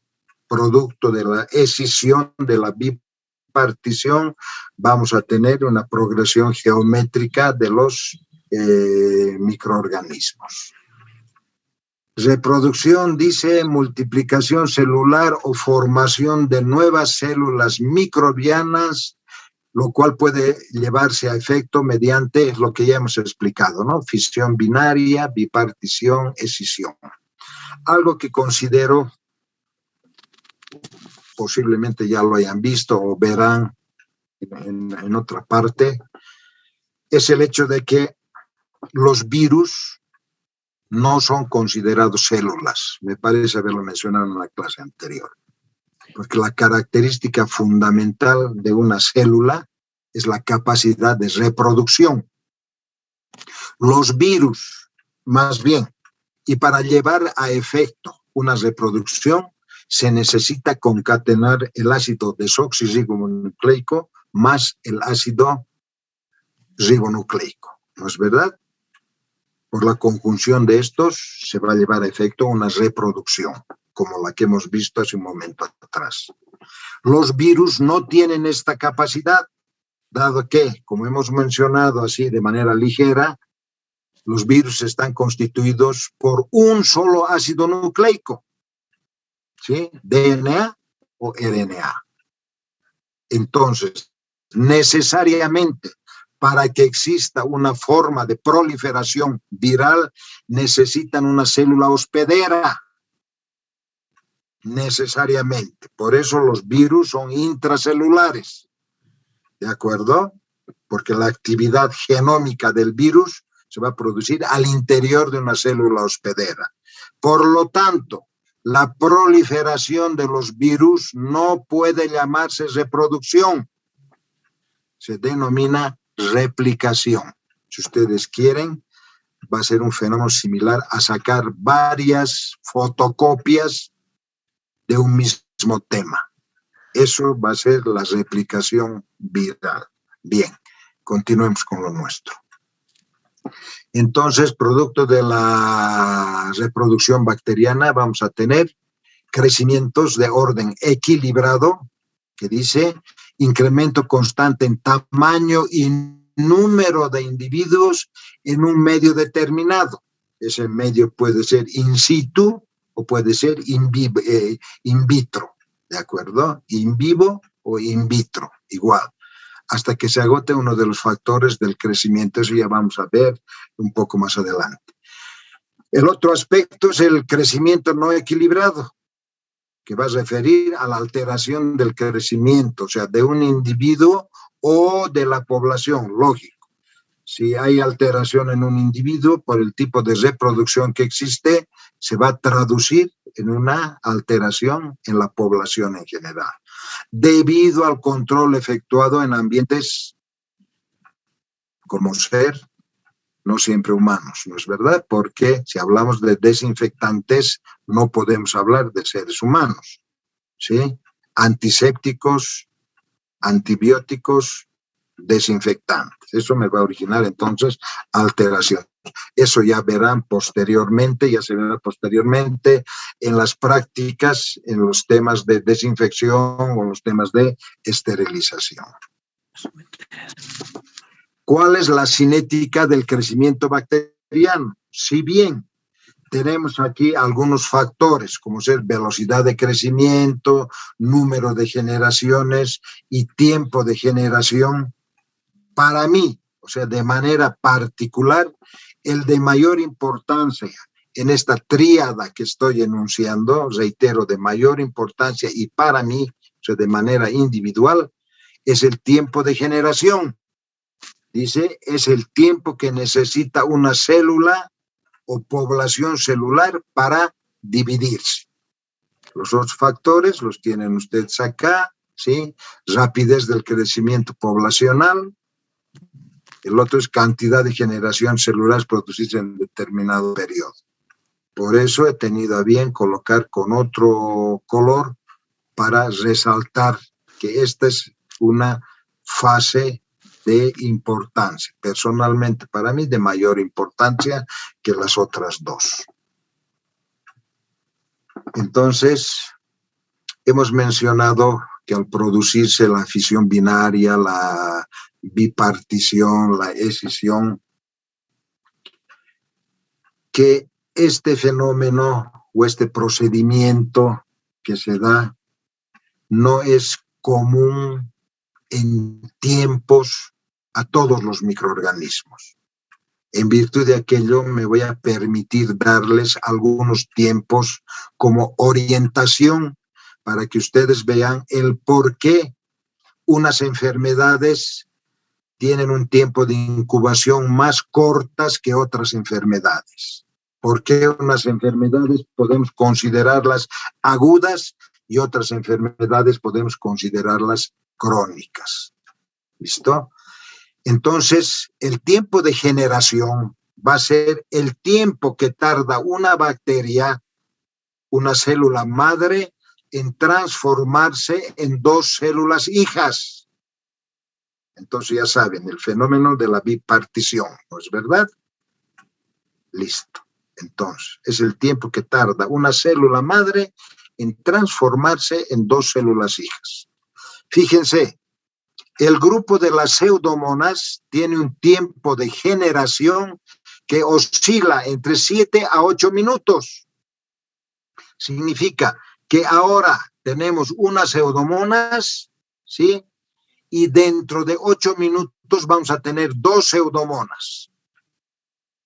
[SPEAKER 1] producto de la escisión de la bipartición, vamos a tener una progresión geométrica de los microorganismos. Reproducción dice multiplicación celular o formación de nuevas células microbianas, lo cual puede llevarse a efecto mediante lo que ya hemos explicado, ¿no? Fisión binaria, bipartición, escisión. Algo que considero, posiblemente ya lo hayan visto o verán en otra parte, es el hecho de que los virus no son considerados células. Me parece haberlo mencionado en la clase anterior. Porque la característica fundamental de una célula es la capacidad de reproducción. Los virus, más bien, y para llevar a efecto una reproducción, se necesita concatenar el ácido desoxirribonucleico más el ácido ribonucleico. ¿No es verdad? Por la conjunción de estos se va a llevar a efecto una reproducción, como la que hemos visto hace un momento atrás. Los virus no tienen esta capacidad, dado que, como hemos mencionado así de manera ligera, los virus están constituidos por un solo ácido nucleico, ¿sí? DNA o RNA. Entonces, necesariamente, para que exista una forma de proliferación viral, necesitan una célula hospedera. Necesariamente. Por eso los virus son intracelulares. ¿De acuerdo? Porque la actividad genómica del virus se va a producir al interior de una célula hospedera. Por lo tanto, la proliferación de los virus no puede llamarse reproducción, se denomina replicación. Si ustedes quieren, va a ser un fenómeno similar a sacar varias fotocopias de un mismo tema. Eso va a ser la replicación viral. Bien, continuemos con lo nuestro. Entonces, producto de la reproducción bacteriana, vamos a tener crecimientos de orden equilibrado, que dice incremento constante en tamaño y número de individuos en un medio determinado. Ese medio puede ser in situ o puede ser in vitro, ¿de acuerdo? In vivo o in vitro, igual, hasta que se agote uno de los factores del crecimiento. Eso ya vamos a ver un poco más adelante. El otro aspecto es el crecimiento no equilibrado, que va a referir a la alteración del crecimiento, o sea, de un individuo o de la población, lógico. Si hay alteración en un individuo por el tipo de reproducción que existe, se va a traducir en una alteración en la población en general, debido al control efectuado en ambientes como ser, no siempre humanos, ¿no es verdad? Porque si hablamos de desinfectantes, no podemos hablar de seres humanos, ¿sí? Antisépticos, antibióticos, desinfectantes. Eso me va a originar entonces alteración. Eso ya verán posteriormente, ya se verá posteriormente en las prácticas, en los temas de desinfección o los temas de esterilización. ¿Cuál es la cinética del crecimiento bacteriano? Si bien tenemos aquí algunos factores, como ser velocidad de crecimiento, número de generaciones y tiempo de generación, para mí, o sea, de manera particular, el de mayor importancia en esta tríada que estoy enunciando, reitero, de mayor importancia y para mí, o sea, de manera individual, es el tiempo de generación. Dice, es el tiempo que necesita una célula o población celular para dividirse. Los otros factores los tienen ustedes acá, ¿sí? Rapidez del crecimiento poblacional. El otro es cantidad de generación celular producida en determinado periodo. Por eso he tenido a bien colocar con otro color para resaltar que esta es una fase de importancia, personalmente para mí de mayor importancia que las otras dos. Entonces, hemos mencionado que al producirse la fisión binaria, la bipartición, la escisión, que este fenómeno o este procedimiento que se da no es común en tiempos a todos los microorganismos. En virtud de aquello, me voy a permitir darles algunos tiempos como orientación para que ustedes vean el por qué unas enfermedades tienen un tiempo de incubación más cortas que otras enfermedades. ¿Por qué unas enfermedades podemos considerarlas agudas y otras enfermedades podemos considerarlas crónicas? ¿Listo? Entonces, el tiempo de generación va a ser el tiempo que tarda una bacteria, una célula madre, en transformarse en dos células hijas. Entonces ya saben, el fenómeno de la bipartición, ¿no es verdad? Listo. Entonces, es el tiempo que tarda una célula madre en transformarse en dos células hijas. Fíjense, el grupo de las pseudomonas tiene un tiempo de generación que oscila entre 7 a 8 minutos. Significa que ahora tenemos unas pseudomonas, ¿sí? Y dentro de 8 minutos vamos a tener 2 pseudomonas.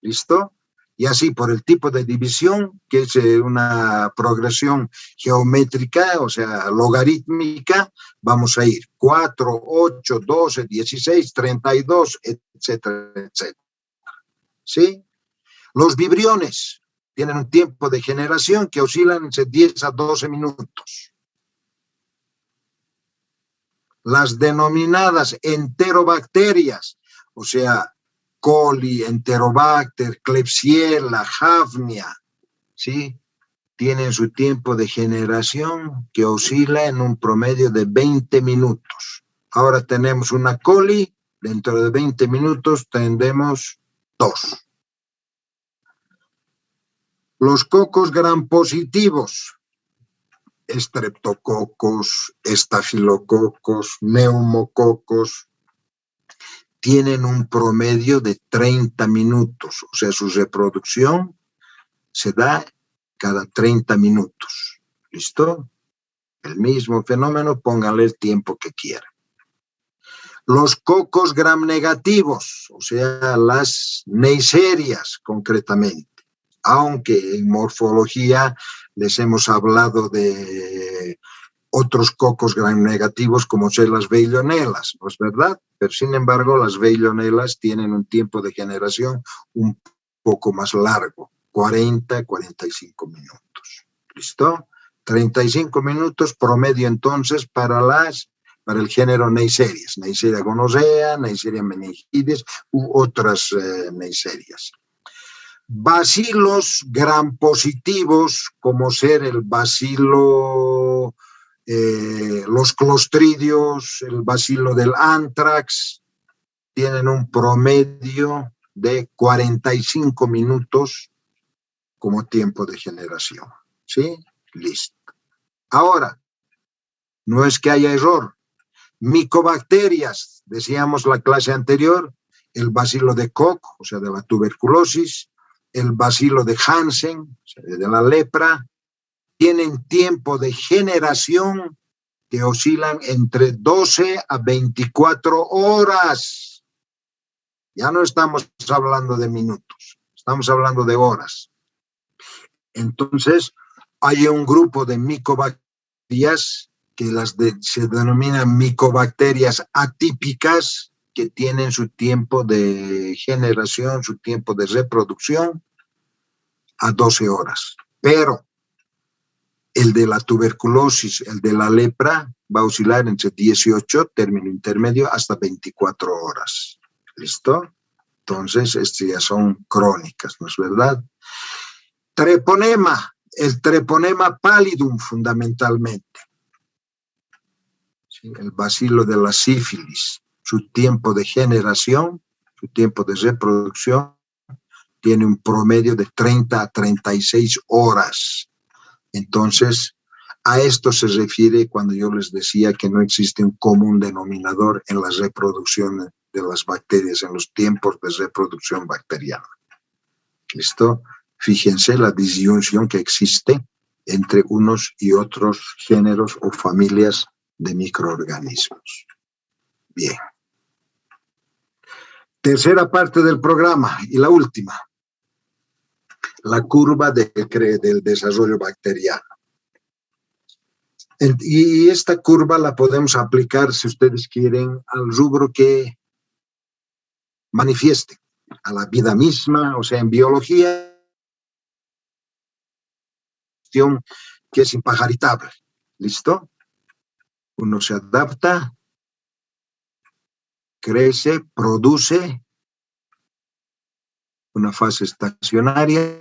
[SPEAKER 1] ¿Listo? Y así por el tipo de división, que es una progresión geométrica, o sea, logarítmica, vamos a ir 4, 8, 12, 16, 32, etcétera, etcétera. ¿Sí? Los vibriones tienen un tiempo de generación que oscilan entre 10 a 12 minutos. Las denominadas enterobacterias, o sea, coli, enterobacter, klebsiella, hafnia, ¿sí? Tienen su tiempo de generación que oscila en un promedio de 20 minutos. Ahora tenemos una coli, dentro de 20 minutos tendremos 2. Los cocos gram positivos, estreptococos, estafilococos, neumococos, tienen un promedio de 30 minutos, o sea, su reproducción se da cada 30 minutos. ¿Listo? El mismo fenómeno, póngale el tiempo que quieran. Los cocos gram negativos, o sea, las neiserias concretamente, aunque en morfología les hemos hablado de otros cocos gram negativos como son las veillonelas, ¿no es verdad? Pero sin embargo, las veillonelas tienen un tiempo de generación un poco más largo, 40-45 minutos. ¿Listo? 35 minutos promedio entonces para el género Neiserias, Neisseria gonorrhea, Neisseria meningitis u otras Neiserias. Bacilos gram positivos, como ser el bacilo, los clostridios, el bacilo del anthrax, tienen un promedio de 45 minutos como tiempo de generación. ¿Sí? Listo. Ahora, no es que haya error. Micobacterias, decíamos la clase anterior, el bacilo de Koch, o sea, de la tuberculosis, el bacilo de Hansen, o sea, de la lepra, tienen tiempo de generación que oscilan entre 12 a 24 horas. Ya no estamos hablando de minutos, estamos hablando de horas. Entonces, hay un grupo de micobacterias que se denominan micobacterias atípicas, que tienen su tiempo de generación, su tiempo de reproducción a 12 horas. Pero el de la tuberculosis, el de la lepra, va a oscilar entre 18, término intermedio, hasta 24 horas. ¿Listo? Entonces, estas ya son crónicas, ¿no es verdad? Treponema, el treponema pallidum fundamentalmente. ¿Sí? El bacilo de la sífilis, su tiempo de generación, su tiempo de reproducción, tiene un promedio de 30 a 36 horas. Entonces, a esto se refiere cuando yo les decía que no existe un común denominador en la reproducción de las bacterias, en los tiempos de reproducción bacteriana. ¿Listo? Fíjense la disyunción que existe entre unos y otros géneros o familias de microorganismos. Bien. Tercera parte del programa y la última. La curva del desarrollo bacteriano. Y esta curva la podemos aplicar, si ustedes quieren, al rubro que manifieste, a la vida misma, o sea, en biología, que es impajaritable. ¿Listo? Uno se adapta, crece, produce una fase estacionaria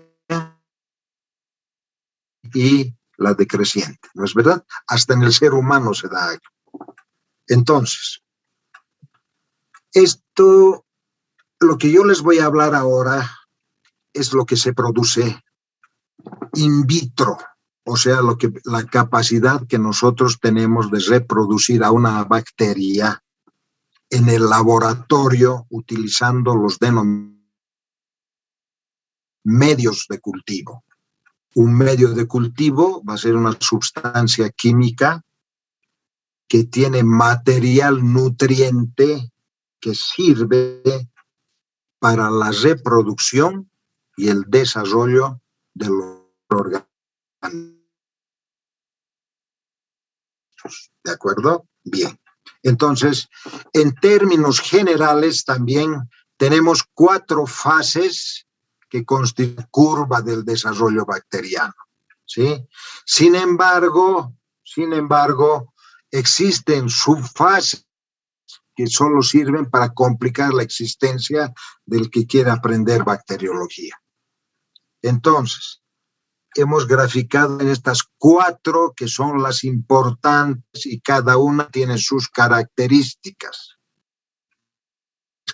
[SPEAKER 1] y la decreciente, ¿no es verdad? Hasta en el ser humano se da. Entonces, lo que yo les voy a hablar ahora es lo que se produce in vitro, o sea, la capacidad que nosotros tenemos de reproducir a una bacteria en el laboratorio utilizando los medios de cultivo. Un medio de cultivo va a ser una sustancia química que tiene material nutriente que sirve para la reproducción y el desarrollo de los organismos. ¿De acuerdo? Bien. Entonces, en términos generales también tenemos 4 fases que constituye curva del desarrollo bacteriano, ¿sí? Sin embargo, existen subfases que solo sirven para complicar la existencia del que quiere aprender bacteriología. Entonces, hemos graficado en estas 4 que son las importantes y cada una tiene sus características.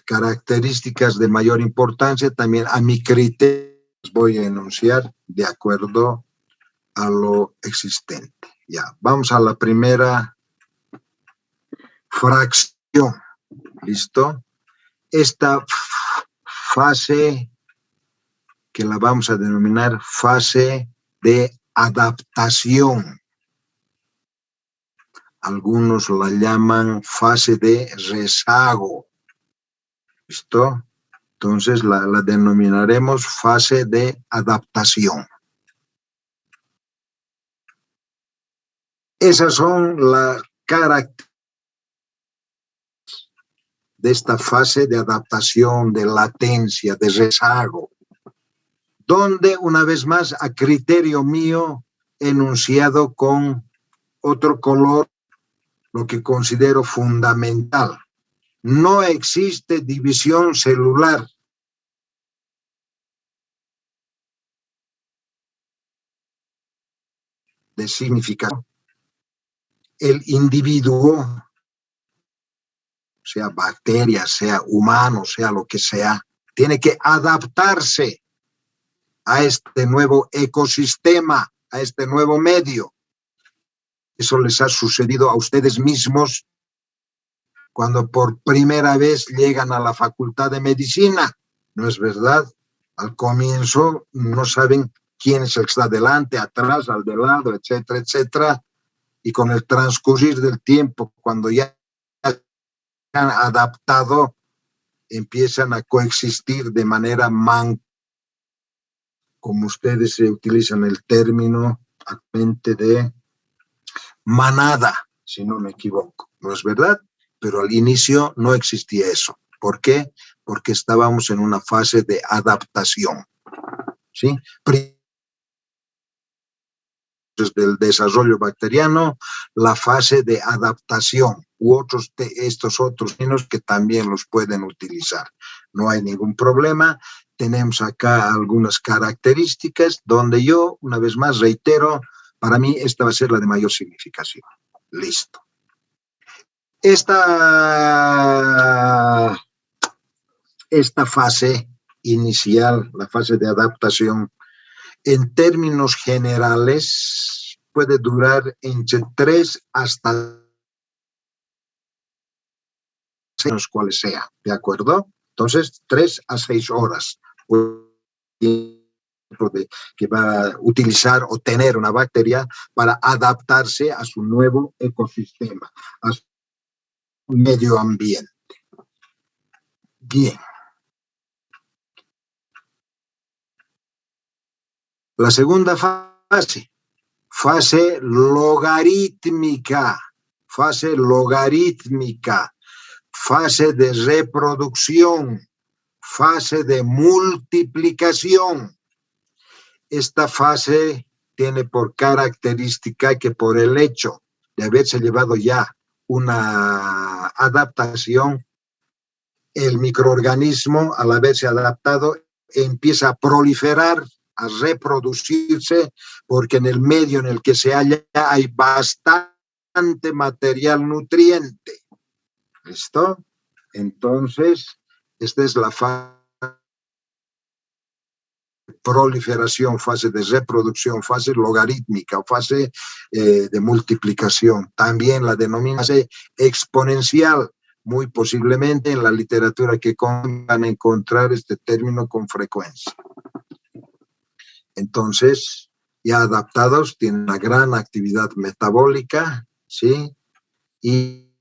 [SPEAKER 1] Características de mayor importancia también a mi criterio voy a enunciar de acuerdo a lo existente. Ya, vamos a la primera fracción. ¿Listo? Esta fase que la vamos a denominar fase de adaptación. Algunos la llaman fase de rezago. ¿Listo? Entonces la denominaremos fase de adaptación. Esas son las características de esta fase de adaptación, de latencia, de rezago, donde una vez más a criterio mío enunciado con otro color lo que considero fundamental. No existe división celular. De significado. El individuo, sea bacteria, sea humano, sea lo que sea, tiene que adaptarse a este nuevo ecosistema, a este nuevo medio. Eso les ha sucedido a ustedes mismos cuando por primera vez llegan a la Facultad de Medicina, ¿no es verdad? Al comienzo no saben quién es el que está delante, atrás, al de lado, etcétera, etcétera. Y con el transcurrir del tiempo, cuando ya han adaptado, empiezan a coexistir de manera como ustedes utilizan el término actualmente de manada, si no me equivoco, ¿no es verdad? Pero al inicio no existía eso. ¿Por qué? Porque estábamos en una fase de adaptación, ¿sí? Del desarrollo bacteriano, la fase de adaptación u estos otros términos que también los pueden utilizar. No hay ningún problema. Tenemos acá algunas características donde yo, una vez más, reitero, para mí esta va a ser la de mayor significación. Listo. Esta fase inicial, la fase de adaptación, en términos generales, puede durar entre 3 hasta 6 años, cuales sea, ¿de acuerdo? Entonces, 3 a 6 horas que va a utilizar o tener una bacteria para adaptarse a su nuevo ecosistema, a su medio ambiente. Bien. La segunda fase logarítmica, fase de reproducción, fase de multiplicación. Esta fase tiene por característica que por el hecho de haberse llevado ya una adaptación, el microorganismo, al haberse adaptado, empieza a proliferar, a reproducirse, porque en el medio en el que se halla hay bastante material nutriente. ¿Listo? Entonces, esta es la fase de proliferación, fase de reproducción, fase logarítmica, fase de multiplicación. También la denomina fase exponencial. Muy posiblemente en la literatura que van a encontrar este término con frecuencia. Entonces, ya adaptados, tienen una gran actividad metabólica, ¿sí? Y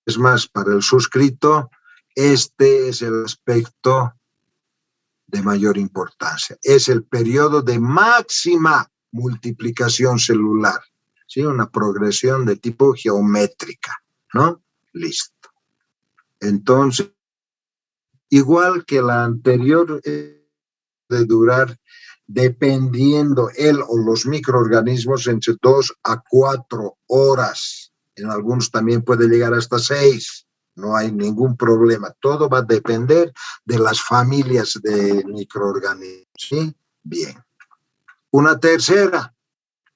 [SPEAKER 1] es más, para el suscrito, este es el aspecto de mayor importancia. Es el periodo de máxima multiplicación celular, ¿sí? Una progresión de tipo geométrica, ¿no? Listo. Entonces, igual que la anterior, de durar, dependiendo él o los microorganismos, entre 2 a 4 horas. En algunos también puede llegar hasta 6. No hay ningún problema. Todo va a depender de las familias de microorganismos. ¿Sí? Bien. Una tercera,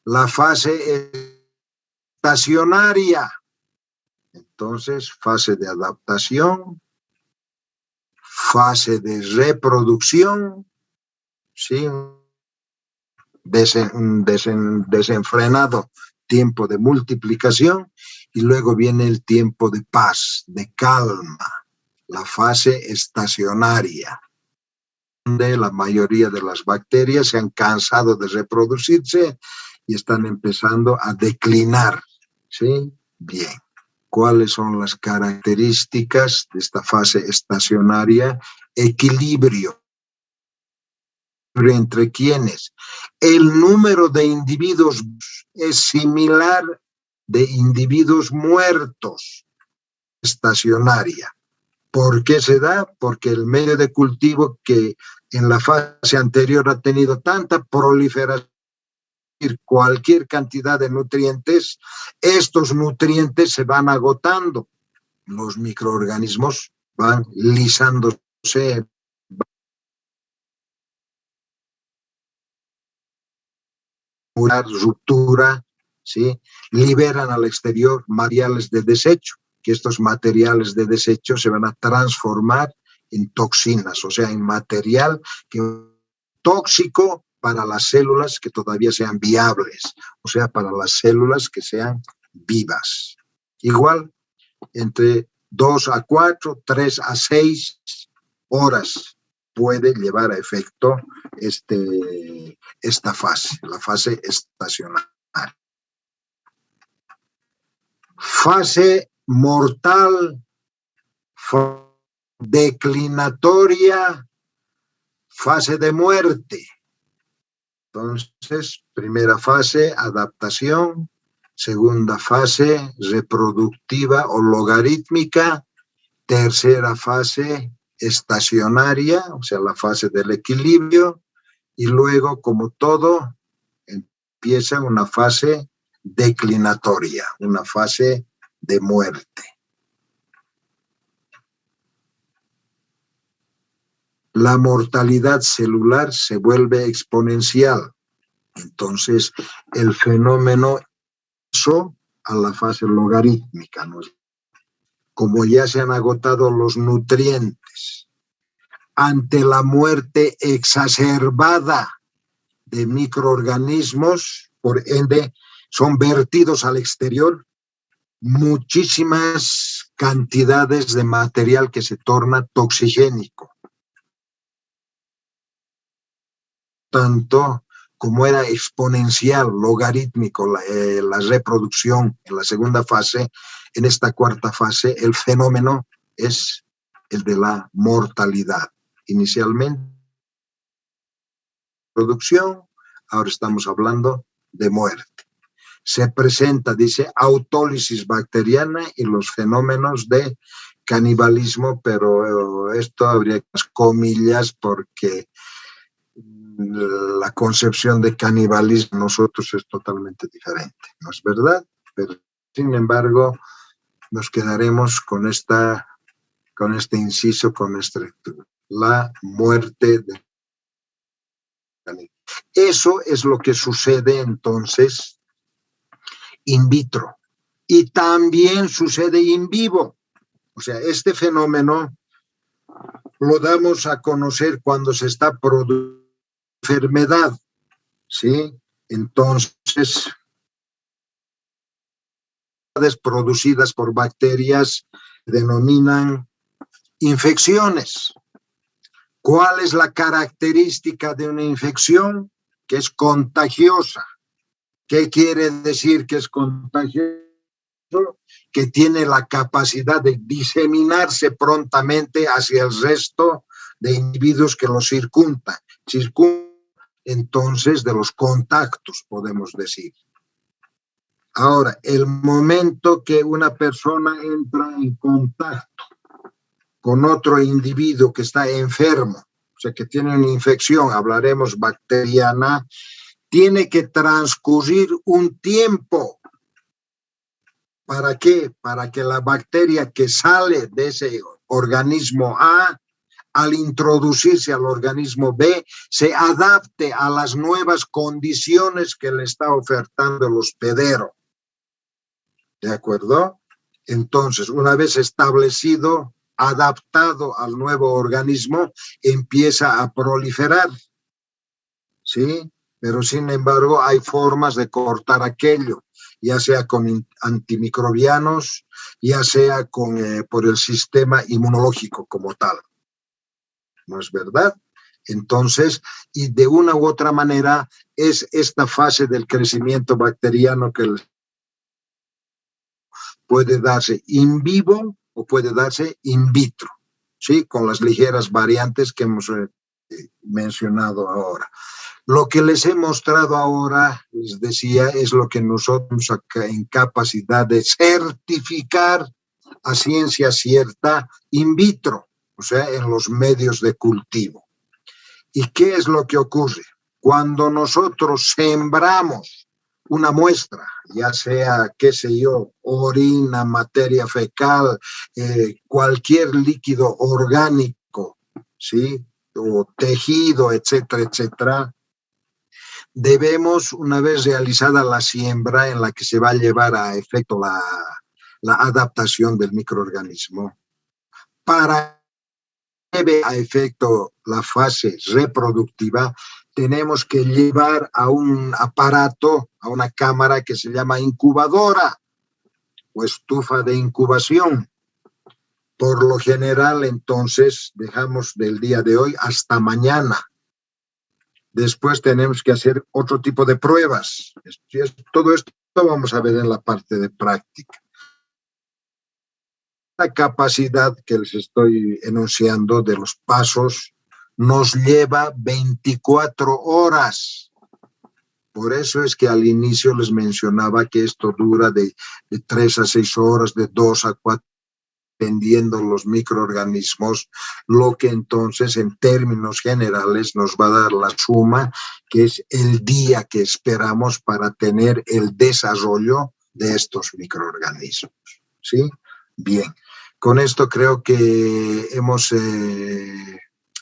[SPEAKER 1] la fase estacionaria. Entonces, fase de adaptación, fase de reproducción, ¿sí? Desenfrenado tiempo de multiplicación, y luego viene el tiempo de paz, de calma, la fase estacionaria, donde la mayoría de las bacterias se han cansado de reproducirse y están empezando a declinar. ¿Sí? Bien. ¿Cuáles son las características de esta fase estacionaria? Equilibrio. ¿Entre quiénes? El número de individuos es similar de individuos muertos. Estacionaria. ¿Por qué se da? Porque el medio de cultivo que en la fase anterior ha tenido tanta proliferación, cualquier cantidad de nutrientes, estos nutrientes se van agotando. Los microorganismos van lisándose, ruptura, ¿sí? Liberan al exterior materiales de desecho, que estos materiales de desecho se van a transformar en toxinas, o sea, en material tóxico para las células que todavía sean viables, o sea, para las células que sean vivas. Igual, entre 2 a 4, 3 a 6 horas puede llevar a efecto esta fase, la fase estacionaria. Fase mortal, declinatoria, fase de muerte. Entonces, primera fase, adaptación. Segunda fase, reproductiva o logarítmica. Tercera fase, estacionaria, o sea, la fase del equilibrio. Y luego, como todo, empieza una fase declinatoria, una fase de muerte. La mortalidad celular se vuelve exponencial. Entonces, el fenómeno pasó a la fase logarítmica, ¿no? Como ya se han agotado los nutrientes, ante la muerte exacerbada de microorganismos, por ende, son vertidos al exterior muchísimas cantidades de material que se torna toxigénico. Tanto como era exponencial, logarítmico, la reproducción en la segunda fase, en esta cuarta fase el fenómeno es el de la mortalidad. Inicialmente, producción, ahora estamos hablando de muerte. Se presenta, dice, autólisis bacteriana y los fenómenos de canibalismo, pero esto habría comillas porque la concepción de canibalismo nosotros es totalmente diferente, ¿no es verdad? Pero sin embargo nos quedaremos con este inciso, con la muerte de eso es lo que sucede entonces in vitro y también sucede in vivo. O sea, este fenómeno lo damos a conocer cuando se está produciendo enfermedad, ¿sí? Entonces, producidas por bacterias denominan infecciones. ¿Cuál es la característica de una infección? Que es contagiosa. ¿Qué quiere decir que es contagioso? Que tiene la capacidad de diseminarse prontamente hacia el resto de individuos que lo circundan. Entonces, de los contactos, podemos decir. Ahora, el momento que una persona entra en contacto con otro individuo que está enfermo, sea, que tiene una infección, hablaremos bacteriana, tiene que transcurrir un tiempo. ¿Para qué? Para que la bacteria que sale de ese organismo A, al introducirse al organismo B, se adapte a las nuevas condiciones que le está ofertando el hospedero. ¿De acuerdo? Entonces, una vez establecido, adaptado al nuevo organismo, empieza a proliferar, ¿sí? Pero sin embargo, hay formas de cortar aquello, ya sea con antimicrobianos, ya sea por el sistema inmunológico como tal. ¿No es verdad? Entonces, y de una u otra manera, es esta fase del crecimiento bacteriano que puede darse in vivo o puede darse in vitro, ¿sí? Con las ligeras variantes que hemos mencionado ahora. Lo que les he mostrado ahora, les decía, es lo que nosotros acá en capacidad de certificar a ciencia cierta in vitro, o sea, en los medios de cultivo. ¿Y qué es lo que ocurre? Cuando nosotros sembramos una muestra, ya sea, qué sé yo, orina, materia fecal, cualquier líquido orgánico, ¿sí? O tejido, etcétera, etcétera, debemos, una vez realizada la siembra en la que se va a llevar a efecto la adaptación del microorganismo, para que lleve a efecto la fase reproductiva, tenemos que llevar a un aparato, a una cámara que se llama incubadora o estufa de incubación. Por lo general, entonces, dejamos del día de hoy hasta mañana. Después tenemos que hacer otro tipo de pruebas. Todo esto vamos a ver en la parte de práctica. La capacidad que les estoy enunciando de los pasos nos lleva 24 horas. Por eso es que al inicio les mencionaba que esto dura de 3 a 6 horas, de 2 a 4, dependiendo los microorganismos, lo que entonces en términos generales nos va a dar la suma, que es el día que esperamos para tener el desarrollo de estos microorganismos. ¿Sí? Bien, con esto creo que hemos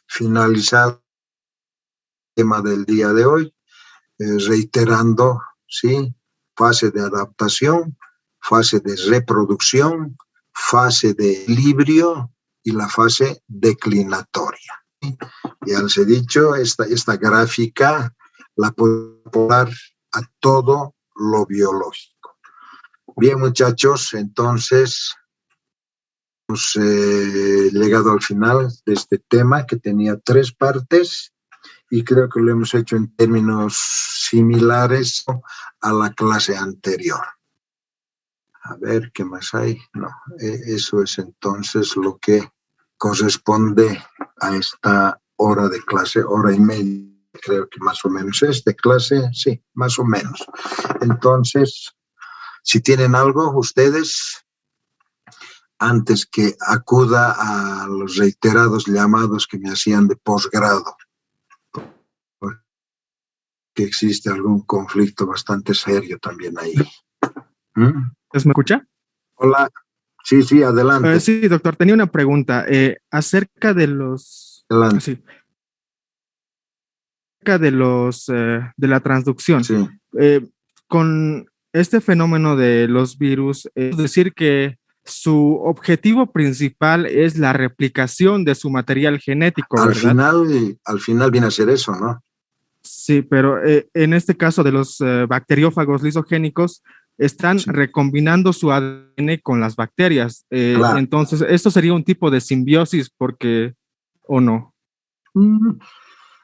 [SPEAKER 1] finalizado el tema del día de hoy, reiterando, ¿sí? Fase de adaptación, fase de reproducción, fase de equilibrio y la fase declinatoria. Ya les he dicho, esta gráfica la puedo poner a todo lo biológico. Bien, muchachos, entonces hemos llegado al final de este tema que tenía 3 partes y creo que lo hemos hecho en términos similares a la clase anterior. A ver, ¿qué más hay? No, eso es entonces lo que corresponde a esta hora de clase, hora y media, creo que más o menos es de clase, sí, más o menos. Entonces, si tienen algo ustedes, antes que acuda a los reiterados llamados que me hacían de posgrado, que existe algún conflicto bastante serio también ahí.
[SPEAKER 3] ¿Me escucha?
[SPEAKER 1] Hola, sí, adelante.
[SPEAKER 3] Sí, doctor, tenía una pregunta acerca de los...
[SPEAKER 1] Adelante.
[SPEAKER 3] Sí, acerca de los de la transducción.
[SPEAKER 1] Sí.
[SPEAKER 3] Con este fenómeno de los virus, es decir que su objetivo principal es la replicación de su material genético, ¿verdad?
[SPEAKER 1] Al final viene a ser eso, ¿no?
[SPEAKER 3] Sí, pero en este caso de los bacteriófagos lisogénicos, están recombinando su ADN con las bacterias.
[SPEAKER 1] Claro.
[SPEAKER 3] Entonces, esto sería un tipo de simbiosis, porque, ¿o no?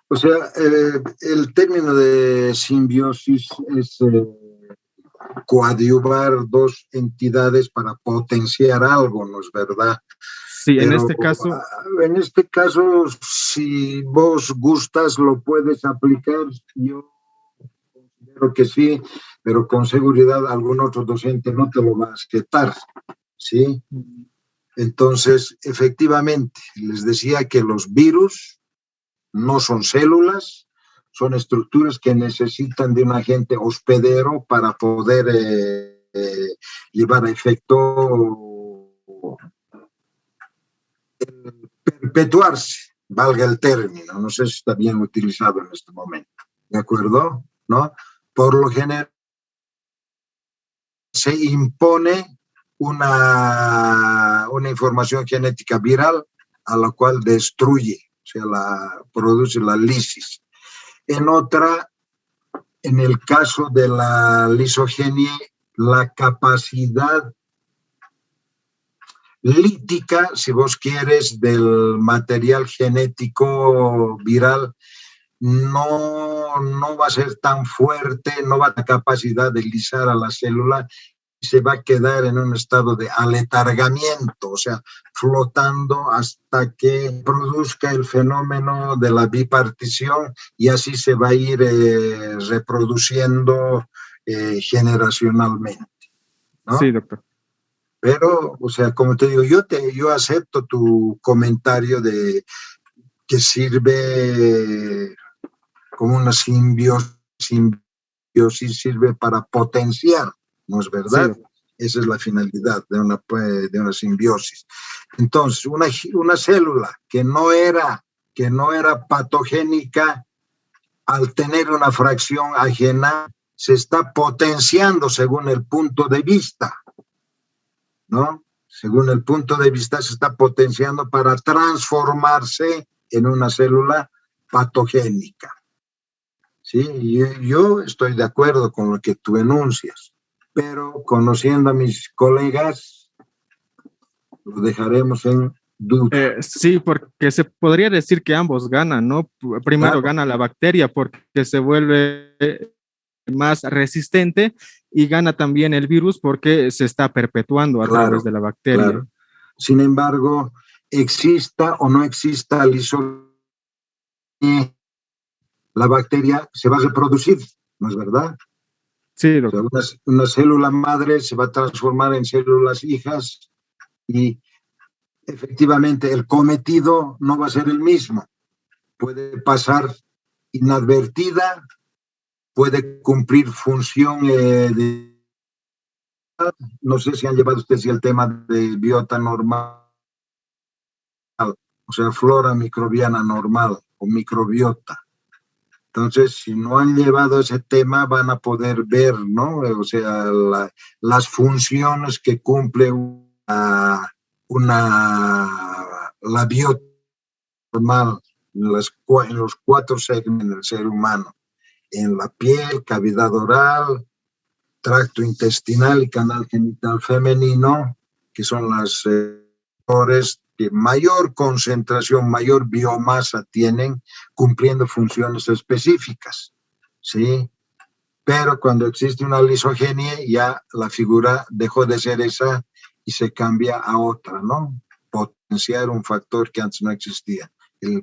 [SPEAKER 1] O sea, el término de simbiosis es coadyuvar 2 entidades para potenciar algo, ¿no es verdad?
[SPEAKER 3] Sí,
[SPEAKER 1] pero
[SPEAKER 3] en este caso,
[SPEAKER 1] si vos gustas, lo puedes aplicar. Yo considero que sí, pero con seguridad algún otro docente no te lo va a aceptar, ¿sí? Entonces, efectivamente, les decía que los virus no son células, son estructuras que necesitan de un agente hospedero para poder llevar a efecto perpetuarse, valga el término, no sé si está bien utilizado en este momento, ¿de acuerdo? ¿No? Por lo general se impone una información genética viral a la cual destruye, o sea, produce la lisis. En el caso de la lisogenia, la capacidad lítica, si vos quieres, del material genético viral no va a ser tan fuerte, no va a tener capacidad de lisar a la célula, se va a quedar en un estado de aletargamiento, o sea, flotando hasta que produzca el fenómeno de la bipartición y así se va a ir reproduciendo generacionalmente, ¿no?
[SPEAKER 3] Sí, doctor.
[SPEAKER 1] Pero, o sea, como te digo, yo acepto tu comentario de que sirve como una simbiosis, sirve para potenciar, ¿no es verdad?
[SPEAKER 3] Sí.
[SPEAKER 1] Esa es la finalidad de una simbiosis. Entonces, una célula que no era patogénica, al tener una fracción ajena, se está potenciando según el punto de vista, ¿no? Según el punto de vista, se está potenciando para transformarse en una célula patogénica. Sí, yo estoy de acuerdo con lo que tú enuncias, pero conociendo a mis colegas, lo dejaremos en duda.
[SPEAKER 3] Sí, porque se podría decir que ambos ganan, ¿no? Primero
[SPEAKER 1] Claro.
[SPEAKER 3] gana la bacteria porque se vuelve más resistente y gana también el virus porque se está perpetuando a través de la bacteria.
[SPEAKER 1] Claro. Sin embargo, exista o no exista lisogenia, la bacteria se va a reproducir, ¿no es verdad?
[SPEAKER 3] Sí,
[SPEAKER 1] O sea,
[SPEAKER 3] doctor.
[SPEAKER 1] una célula madre se va a transformar en células hijas y efectivamente el cometido no va a ser el mismo. Puede pasar inadvertida, puede cumplir función no sé si han llevado ustedes el tema de biota normal, o sea, flora microbiana normal o microbiota. Entonces, si no han llevado ese tema, van a poder ver, ¿no? O sea, las funciones que cumple la biota normal en los 4 segmentos del ser humano, en la piel, cavidad oral, tracto intestinal y canal genital femenino, que son las sectores que mayor concentración, mayor biomasa tienen, cumpliendo funciones específicas, ¿sí? Pero cuando existe una lisogenia, ya la figura dejó de ser esa y se cambia a otra, ¿no? Potenciar un factor que antes no existía, el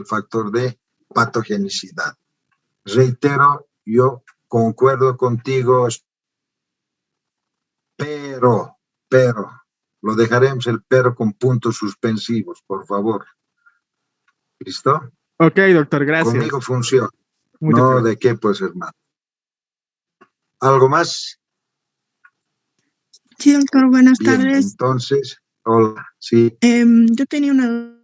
[SPEAKER 1] factor de patogenicidad. Reitero, yo concuerdo contigo, pero, lo dejaremos el pero con puntos suspensivos, por favor. ¿Listo?
[SPEAKER 3] Ok, doctor, gracias.
[SPEAKER 1] Conmigo funciona.
[SPEAKER 3] Muchas
[SPEAKER 1] No,
[SPEAKER 3] gracias.
[SPEAKER 1] ¿de qué, pues, hermano? ¿Algo más?
[SPEAKER 4] Sí, doctor, buenas
[SPEAKER 1] Bien,
[SPEAKER 4] tardes.
[SPEAKER 1] entonces, hola, sí.
[SPEAKER 4] Yo tenía una duda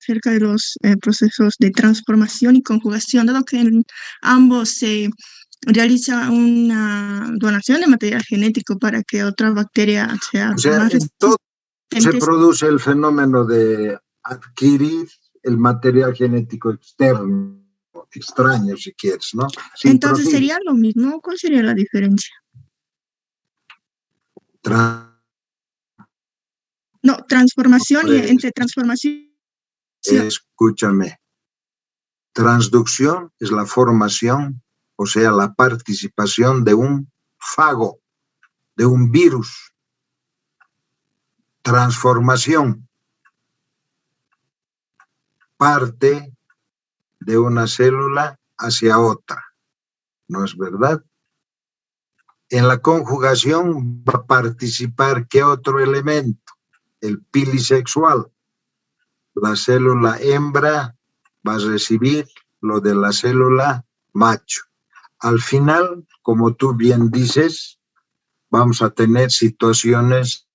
[SPEAKER 4] acerca de los procesos de transformación y conjugación, dado que en ambos se realiza una donación de material genético para que otra bacteria sea
[SPEAKER 1] O sea,
[SPEAKER 4] más
[SPEAKER 1] en todo se
[SPEAKER 4] resistente.
[SPEAKER 1] produce el fenómeno de adquirir el material genético extraño, si quieres, ¿no? Sí,
[SPEAKER 4] Entonces,
[SPEAKER 1] prosigue.
[SPEAKER 4] ¿sería lo mismo? ¿Cuál sería la diferencia? No, transformación y entre transformación.
[SPEAKER 1] Escúchame. Transducción es la formación, o sea, la participación de un fago, de un virus. Transformación, parte de una célula hacia otra, ¿no es verdad? En la conjugación va a participar ¿qué otro elemento? El pilisexual. La célula hembra va a recibir lo de la célula macho. Al final, como tú bien dices, vamos a tener situaciones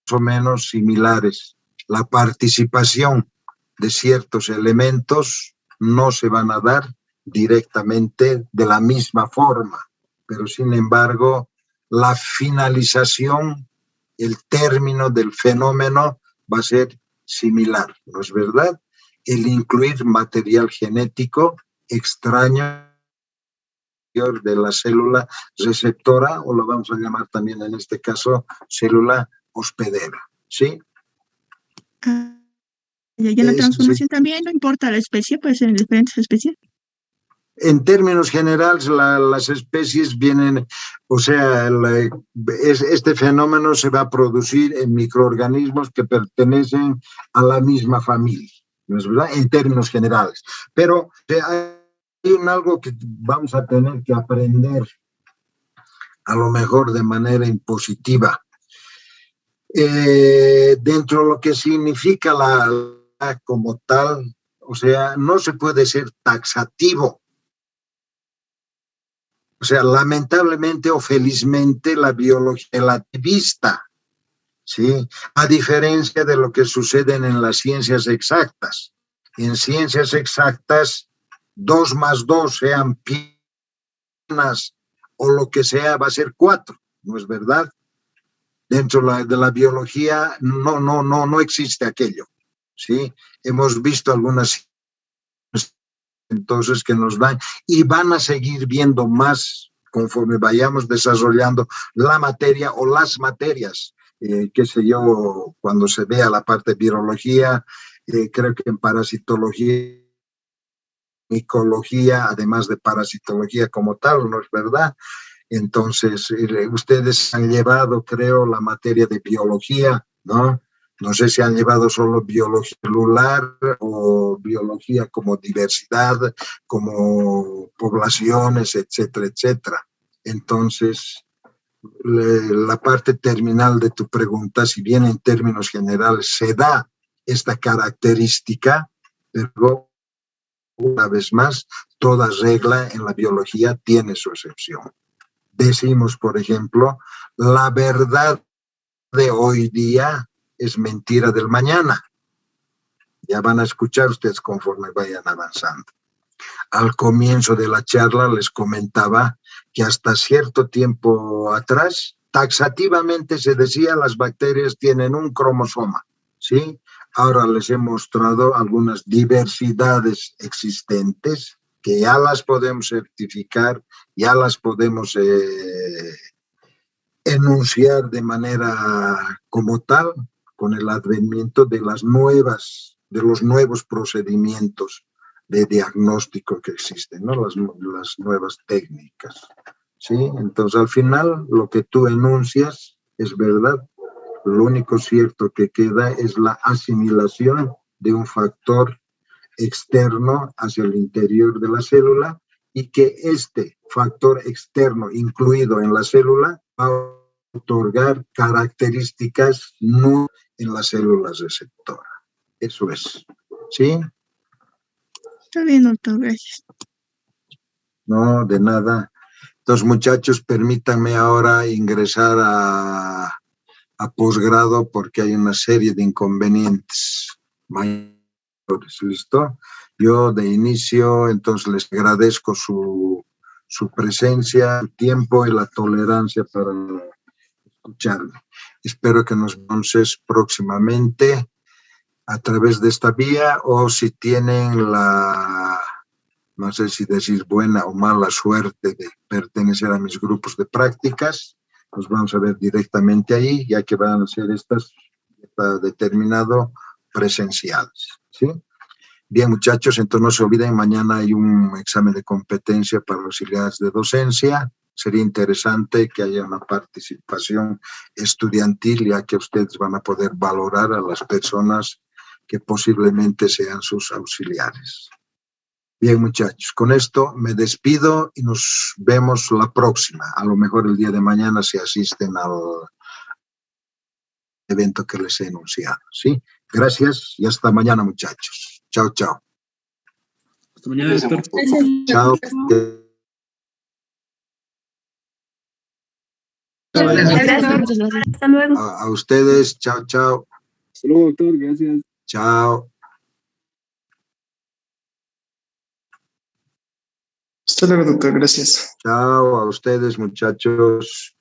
[SPEAKER 1] más o menos similares. La participación de ciertos elementos no se van a dar directamente de la misma forma, pero sin embargo, la finalización, el término del fenómeno va a ser similar, ¿no es verdad? El incluir material genético extraño de la célula receptora, o lo vamos a llamar también en este caso célula hospedera, ¿sí?
[SPEAKER 4] Y en la transformación también no importa la especie, puede ser en diferentes especies.
[SPEAKER 1] En términos generales, las especies vienen, o sea, este fenómeno se va a producir en microorganismos que pertenecen a la misma familia, ¿no es verdad? En términos generales. Pero hay algo que vamos a tener que aprender, a lo mejor de manera impositiva. Dentro de lo que significa la como tal, o sea, no se puede ser taxativo. O sea, lamentablemente o felizmente la biología relativista, ¿sí? A diferencia de lo que sucede en las ciencias exactas. En ciencias exactas, 2 más 2 sean piernas o lo que sea, va a ser 4, ¿no es verdad? Dentro de la biología no existe aquello, ¿sí? Hemos visto algunas entonces que nos dan y van a seguir viendo más conforme vayamos desarrollando la materia o las materias, qué sé yo, cuando se vea la parte de virología, creo que en parasitología, micología, además de parasitología como tal, ¿no es verdad? Entonces, ustedes han llevado, creo, la materia de biología, ¿no? No sé si han llevado solo biología celular o biología como diversidad, como poblaciones, etcétera, etcétera. Entonces, la parte terminal de tu pregunta, si bien en términos generales se da esta característica, pero una vez más, toda regla en la biología tiene su excepción. Decimos, por ejemplo, la verdad de hoy día es mentira del mañana. Ya van a escuchar ustedes conforme vayan avanzando. Al comienzo de la charla les comentaba que hasta cierto tiempo atrás, taxativamente se decía las bacterias tienen un cromosoma, ¿sí? Ahora les he mostrado algunas diversidades existentes que ya las podemos certificar, ya las podemos enunciar de manera como tal, con el advenimiento de los nuevos procedimientos de diagnóstico que existen, ¿no? Las nuevas técnicas, ¿sí? Entonces, al final, lo que tú enuncias es verdad. Lo único cierto que queda es la asimilación de un factor externo hacia el interior de la célula y que este factor externo incluido en la célula va a otorgar características no en las células receptoras. Eso es. ¿Sí?
[SPEAKER 4] Está bien, doctor, gracias.
[SPEAKER 1] No, de nada. Entonces, muchachos, permítanme ahora ingresar a posgrado porque hay una serie de inconvenientes mayores. ¿Listo? Yo de inicio, entonces, les agradezco su presencia, su tiempo y la tolerancia para escucharme. Espero que nos vemos próximamente a través de esta vía o si tienen no sé si decir buena o mala suerte de pertenecer a mis grupos de prácticas, nos vamos a ver directamente ahí, ya que van a ser estas, está determinado, presenciales, ¿sí? Bien, muchachos, entonces no se olviden, mañana hay un examen de competencia para auxiliares de docencia. Sería interesante que haya una participación estudiantil, ya que ustedes van a poder valorar a las personas que posiblemente sean sus auxiliares. Bien, muchachos, con esto me despido y nos vemos la próxima. A lo mejor el día de mañana si asisten al evento que les he anunciado, ¿sí? Gracias y hasta mañana, muchachos. Chao, chao.
[SPEAKER 5] Hasta mañana, doctor.
[SPEAKER 1] Chao.
[SPEAKER 2] Hasta luego.
[SPEAKER 1] A ustedes, chao, chao.
[SPEAKER 5] Hasta luego, doctor. Gracias.
[SPEAKER 1] Chao.
[SPEAKER 6] Hasta luego, doctor. Gracias.
[SPEAKER 1] Chao a ustedes, muchachos.